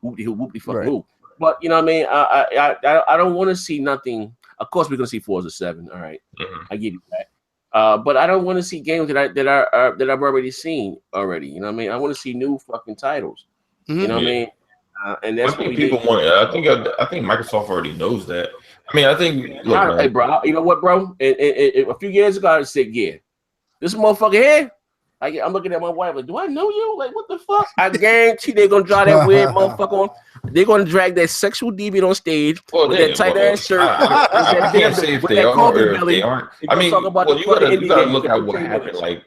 Speaker 1: whoopty fuck
Speaker 2: Right.
Speaker 1: move. But you know what I mean? I don't want to see nothing. Of course, we're gonna see Forza 7. All right, I give you that. But I don't want to see games that I've already seen already. You know what I mean? I want to see new fucking titles. You know what I mean? And that's
Speaker 3: I think
Speaker 1: what
Speaker 3: people want it. I think Microsoft already knows that. I mean, I think look, man.
Speaker 1: Hey, bro, you know what, bro? A few years ago, I said, yeah, this motherfucker here. I'm looking at my wife like, do I know you? Like, what the fuck? I guarantee they're gonna draw that weird motherfucker on. They're gonna drag that sexual deviant on stage with that tight ass shirt.
Speaker 3: I can't say if they are or if they aren't. I mean, well, you gotta look at what happened. Like,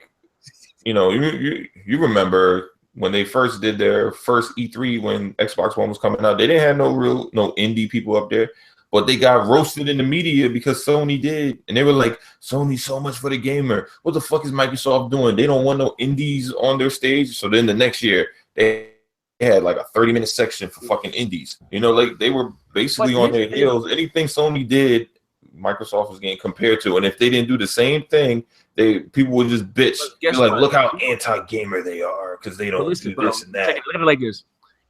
Speaker 3: you know, you remember when they first did their first E3 when Xbox One was coming out, they didn't have no indie people up there. But they got roasted in the media because Sony did. And they were like, Sony so much for the gamer. What the fuck is Microsoft doing? They don't want no indies on their stage. So then the next year, they had like a 30-minute section for fucking indies. You know, like they were basically on their heels. Anything Sony did, Microsoft was getting compared to. And if they didn't do the same thing, people would just bitch. Like, look how anti-gamer they are because they don't do this and that.
Speaker 1: Look at it like this.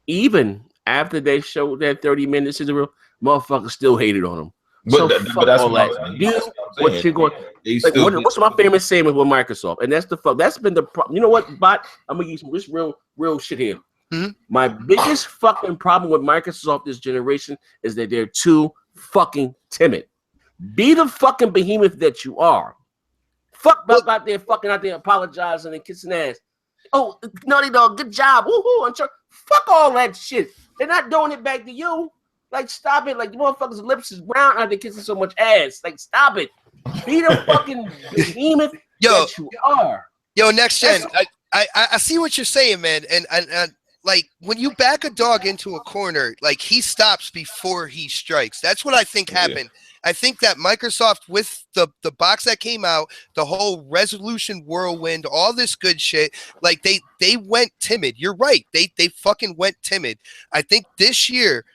Speaker 1: Even after they showed that 30 minutes in the real, motherfuckers still hated on them.
Speaker 3: But that's what
Speaker 1: you're going. Like, what's my famous saying with Microsoft? And that's that's been the problem. You know what, Bot? I'm gonna use some this real shit here.
Speaker 5: Mm-hmm.
Speaker 1: My biggest fucking problem with Microsoft this generation is that they're too fucking timid. Be the fucking behemoth that you are. Fuck out there apologizing and kissing ass. Oh, Naughty Dog, good job. Woohoo! Fuck all that shit. They're not doing it back to you. Like, stop it. Like, the motherfucker's lips is brown after kissing so much ass. Like, stop it. Be the fucking behemoth that you are.
Speaker 5: Yo, next gen. I see what you're saying, man. And like, when you back a dog into a corner, like, he stops before he strikes. That's what I think happened. I think that Microsoft, with the box that came out, the whole resolution whirlwind, all this good shit, like, they went timid. You're right. They fucking went timid. I think this year,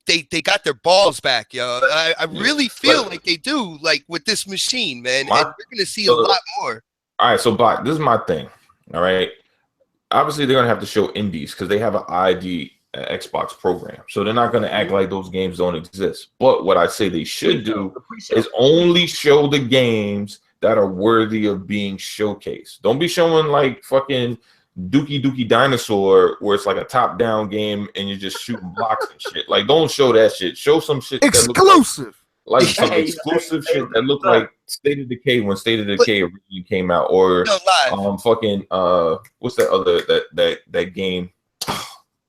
Speaker 5: they got their balls back, yo. I really feel like they do, like, with this machine, man. And we're gonna see a lot more.
Speaker 3: All right, so Bach, this is my thing. All right. Obviously, they're gonna have to show indies because they have an ID Xbox program, so they're not gonna act like those games don't exist. But what I say they should do is only show the games that are worthy of being showcased. Don't be showing like fucking Dookie Dinosaur where it's like a top-down game and you're just shooting blocks and shit. Like, don't show that shit. Show some shit
Speaker 2: exclusive.
Speaker 3: Like some exclusive shit that look like State of Decay when State of Decay originally came out, or fucking what's that other that game,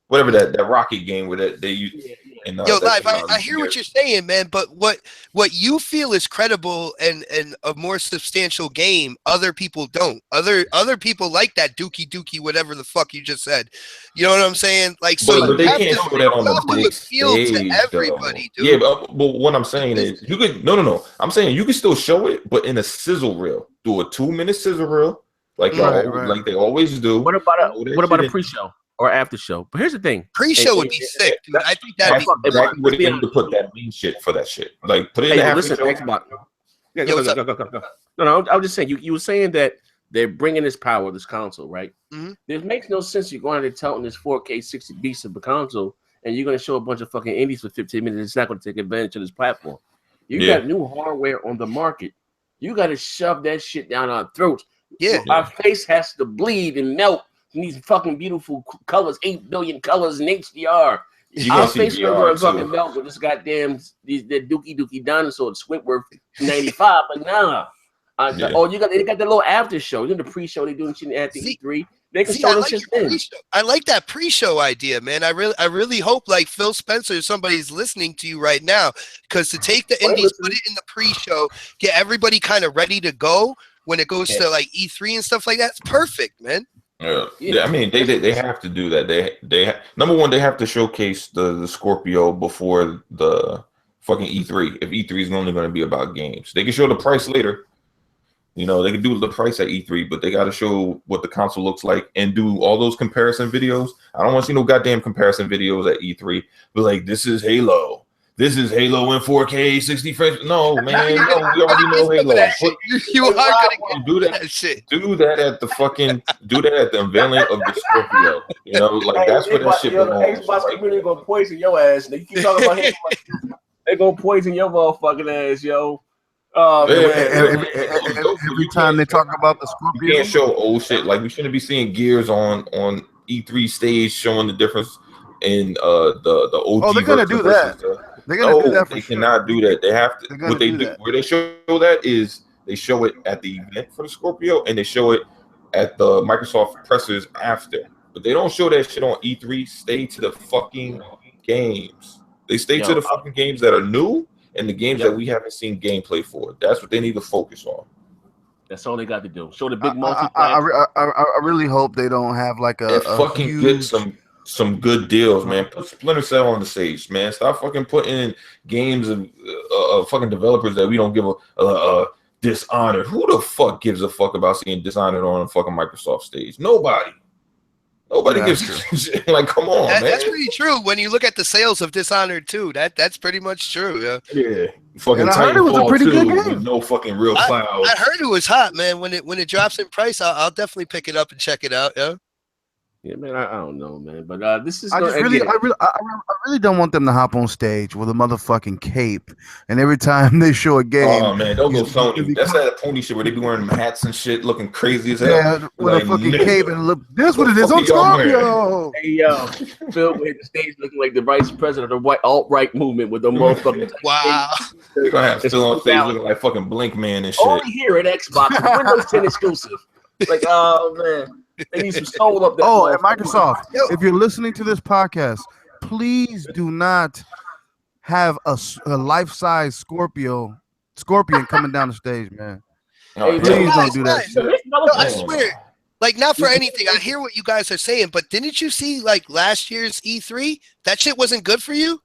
Speaker 3: whatever that rocket game where they use.
Speaker 5: Yo, Live, I hear what you're saying, man, but what you feel is credible and a more substantial game, other people don't. Other people like that Dookie, whatever the fuck you just said. You know what I'm saying? Like, so
Speaker 3: but they can't show that on the big stage,
Speaker 5: to everybody, dude.
Speaker 3: Yeah, but what I'm saying is you could no. I'm saying you can still show it, but in a sizzle reel. Do a 2-minute sizzle reel, like like they always do.
Speaker 1: What about a pre-show? Or after show. But here's the thing.
Speaker 5: Pre-show would be sick, dude. I think that'd be
Speaker 3: exactly where they need to put that mean shit for that shit. Like, put it in the after show.
Speaker 1: Xbox. Yeah, go. No, I was just saying, you were saying that they're bringing this power, this console, right?
Speaker 5: Mm-hmm.
Speaker 1: It makes no sense you're going to touting this 4K 60 beast of a console and you're going to show a bunch of fucking indies for 15 minutes. It's not going to take advantage of this platform. You got new hardware on the market. You got to shove that shit down our throats.
Speaker 5: Yeah.
Speaker 1: Our face has to bleed and melt. These fucking beautiful colors, 8 billion colors in HDR. Our face gonna fucking melt with this goddamn that Dookie Dinosaur, Squidward 95. But nah. They got the little after show. You know, the pre-show they doing shit at the E3. They can show shit then.
Speaker 5: I like that pre-show idea, man. I really hope like Phil Spencer, somebody's listening to you right now, because to take the indies, put it in the pre-show, get everybody kind of ready to go. when it goes to like E3 and stuff like that. It's perfect, man.
Speaker 3: Yeah. I mean, they have to do that. They number one, they have to showcase the Scorpio before the fucking E3. If E3 is only going to be about games, they can show the price later. You know, they can do the price at E3, but they got to show what the console looks like and do all those comparison videos. I don't want to see no goddamn comparison videos at E3. But like, this is Halo. This is Halo in 4K, 60 frames. No, man, no, we already know Halo.
Speaker 5: You are gonna
Speaker 3: do that shit. Do that at the fucking. Do that at the unveiling of the Scorpio. You know, like that's where that shit belongs.
Speaker 1: Xbox community gonna poison your ass. You keep talking about him. They gonna poison your motherfucking ass, yo.
Speaker 2: Every time they talk about the Scorpio,
Speaker 3: you can't show old shit. Like we shouldn't be seeing Gears on E3 stage showing the difference in the OG.
Speaker 2: Oh, they're gonna do that. They're gonna do that for
Speaker 3: they
Speaker 2: sure.
Speaker 3: cannot do that. They have to. What they do,
Speaker 2: that.
Speaker 3: where they show that is they show it at the event for the Scorpio, and they show it at the Microsoft pressers after. But they don't show that shit on E3. Stay to the fucking games. They stay to the fucking games that are new and the games that we haven't seen gameplay for. That's what they need to focus on.
Speaker 1: That's all they got to do. Show the big multi.
Speaker 2: I really hope they don't have like a
Speaker 3: fucking
Speaker 2: huge...
Speaker 3: get some good deals, man. Put Splinter Cell on the stage, man. Stop fucking putting in games of fucking developers that we don't give a Dishonored. Who the fuck gives a fuck about seeing Dishonored on a fucking Microsoft stage? Nobody gives a shit. Like, come on, man.
Speaker 5: That's pretty true. When you look at the sales of Dishonored 2, that's pretty much true.
Speaker 3: Yeah. Fucking
Speaker 2: I heard it was a pretty good game
Speaker 3: with no fucking real cloud.
Speaker 5: I heard it was hot, man. When it drops in price, I'll definitely pick it up and check it out. Yeah.
Speaker 1: Yeah, man, I don't know, man, but this is.
Speaker 2: I really don't want them to hop on stage with a motherfucking cape, and every time they show a game,
Speaker 3: oh man, don't go Sony. That's that pony shit where they be wearing hats and shit, looking crazy as hell.
Speaker 2: Yeah, with a fucking cape and look. That's what it is on Scorpio.
Speaker 1: Hey yo, Phil hit the stage looking like the vice president of the alt-right movement with the motherfucking.
Speaker 5: Wow.
Speaker 3: They're gonna have Phil on stage looking like fucking Blink Man and shit.
Speaker 1: Only here at Xbox, Windows 10 exclusive. Like, oh man. They need some soul up there.
Speaker 2: Oh, and Microsoft, if you're listening to this podcast, please do not have a life-size scorpion coming down the stage, man.
Speaker 3: No,
Speaker 2: please don't do that.
Speaker 5: No, I swear. Like, not for anything. I hear what you guys are saying, but didn't you see, like, last year's E3? That shit wasn't good for you?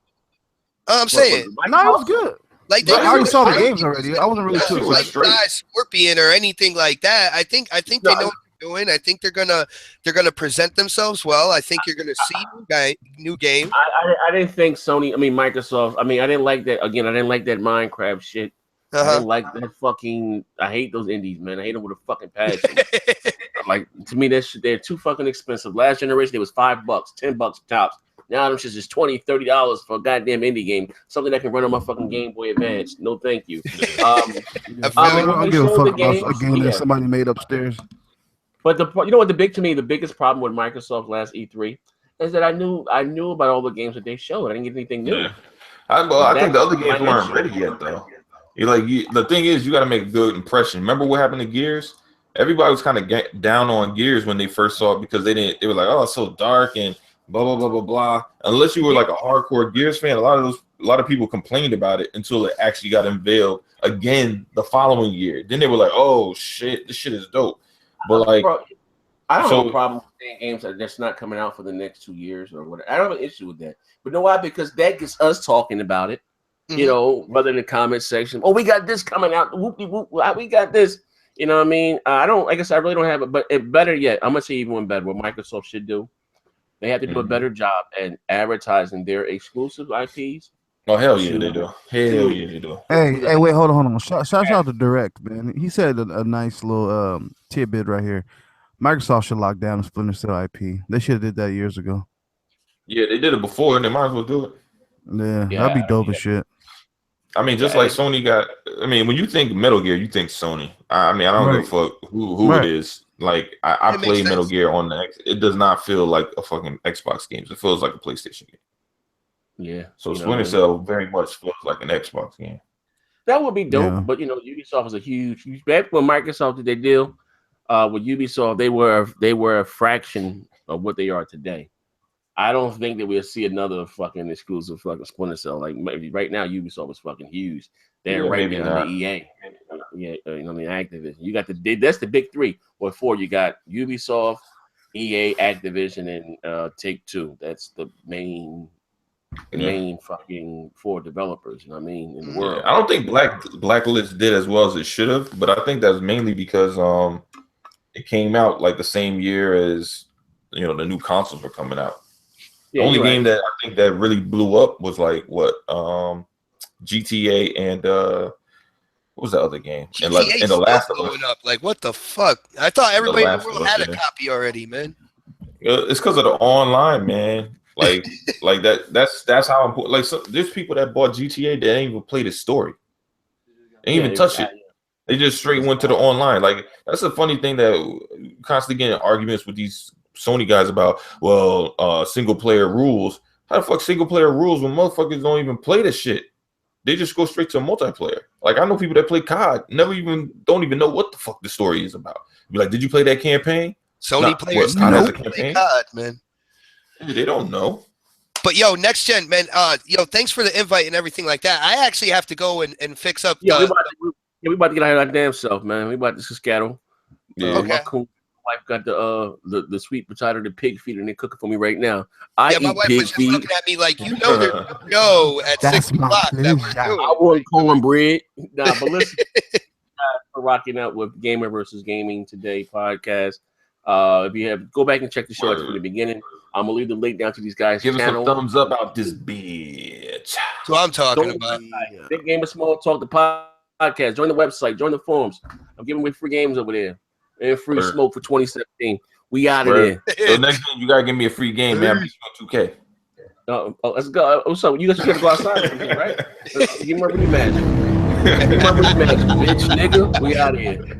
Speaker 5: I'm saying.
Speaker 2: No, it was good.
Speaker 5: Like,
Speaker 2: I already saw the games already. I wasn't really too
Speaker 5: like Scorpion or anything like that. I think they know doing. I think they're gonna present themselves well. I think you're gonna see new game.
Speaker 1: I didn't think Sony. I mean Microsoft. I mean I didn't like that. Again, I didn't like that Minecraft shit. I didn't like that fucking. I hate those indies, man. I hate them with a fucking passion. Like to me, they're too fucking expensive. Last generation, it was $5, $10 tops. Now them shit's just $20, $30 for a goddamn indie game. Something that can run on my fucking Game Boy Advance. No, thank you.
Speaker 2: I don't give a fuck about a game that somebody made upstairs.
Speaker 1: But you know what? The biggest problem with Microsoft last E3 is that I knew about all the games that they showed. I didn't get anything new.
Speaker 3: Yeah. I think the other games weren't ready yet, though. The thing is, you got to make a good impression. Remember what happened to Gears? Everybody was kind of down on Gears when they first saw it because they were like, oh, it's so dark and blah blah blah blah blah. Unless you were like a hardcore Gears fan, a lot of people complained about it until it actually got unveiled again the following year. Then they were like, oh shit, this shit is dope. But like,
Speaker 1: I don't have a problem with saying games that's not coming out for the next 2 years or whatever. I don't have an issue with that. But you know why? Because that gets us talking about it. Mm-hmm. You know, rather in the comment section. Oh, we got this coming out. Whoopie whoop. We got this. You know what I mean? I guess I really don't have it. But better yet, I'm gonna say even better. What Microsoft should do, they have to do a better job at advertising their exclusive IPs.
Speaker 3: Oh hell yeah, they do. Hell yeah, they do.
Speaker 2: Hey, wait, hold on. Shout out to Direct, man. He said a nice little tidbit right here. Microsoft should lock down the Splinter Cell IP. They should have did that years ago.
Speaker 3: Yeah, they did it before, and they might as well do it.
Speaker 2: Yeah, that'd be dope as shit.
Speaker 3: I mean, just like Sony got. I mean, when you think Metal Gear, you think Sony. I mean, I don't give a fuck who it is. Like, I play Metal Gear on the X. It does not feel like a fucking Xbox game. It feels like a PlayStation game.
Speaker 1: Yeah.
Speaker 3: So Splinter Cell very much feels like an Xbox game.
Speaker 1: That would be dope, but Ubisoft was a huge. Back when Microsoft did their deal with Ubisoft, they were a fraction of what they are today. I don't think that we'll see another fucking exclusive fucking Splinter Cell. Like maybe right now, Ubisoft is fucking huge. They're right behind the EA. Yeah, Activision. You got that's the big three. Or four, you got Ubisoft, EA, Activision, and Take-Two. That's the main fucking four developers. You know what I mean? In the world.
Speaker 3: I don't think Blacklist did as well as it should have, but I think that's mainly because it came out like the same year as the new consoles were coming out. The only game that I think that really blew up was like what GTA and what was the other game? And the Last of Us.
Speaker 5: Up. Like what the fuck? I thought everybody in the world had a copy already, man.
Speaker 3: It's because of the online, man. Like that. That's how important. Like there's people that bought GTA that didn't even play the story. They didn't even touch it. They just straight went to the online. Like that's a funny thing that constantly getting arguments with these Sony guys about. Well, single player rules. How the fuck single player rules when motherfuckers don't even play this shit? They just go straight to a multiplayer. Like I know people that play COD, don't even know what the fuck the story is about. Be like, did you play that campaign?
Speaker 5: Sony players don't play COD, man.
Speaker 3: They don't know.
Speaker 5: But next gen, man. Thanks for the invite and everything like that. I actually have to go and fix up.
Speaker 1: We about to get out of our damn self, man. We about to skedaddle.
Speaker 3: Yeah.
Speaker 1: My cool wife got the sweet potato, the pig feet, and they're cooking for me right now. My wife was just
Speaker 5: looking at me like, there's no at 6 o'clock.
Speaker 1: I want cornbread. Nah, but listen, for rocking out with Gamer versus Gaming Today podcast. If you have, go back and check the show from the beginning. I'm gonna leave the link down to these guys'
Speaker 3: Give
Speaker 1: channel.
Speaker 3: us a thumbs up out this bitch.
Speaker 5: That's what I'm talking about.
Speaker 1: Big Gamer Small Talk, the podcast. Join the website. Join the forums. I'm giving away free games over there and free smoke for 2017. We out of there.
Speaker 3: So next game, you gotta give me a free game, man. I'm 2K.
Speaker 1: Let's go. So you guys gotta go outside with me, right? Give me my rematch. Give me my rematch, bitch, nigga. We out of here.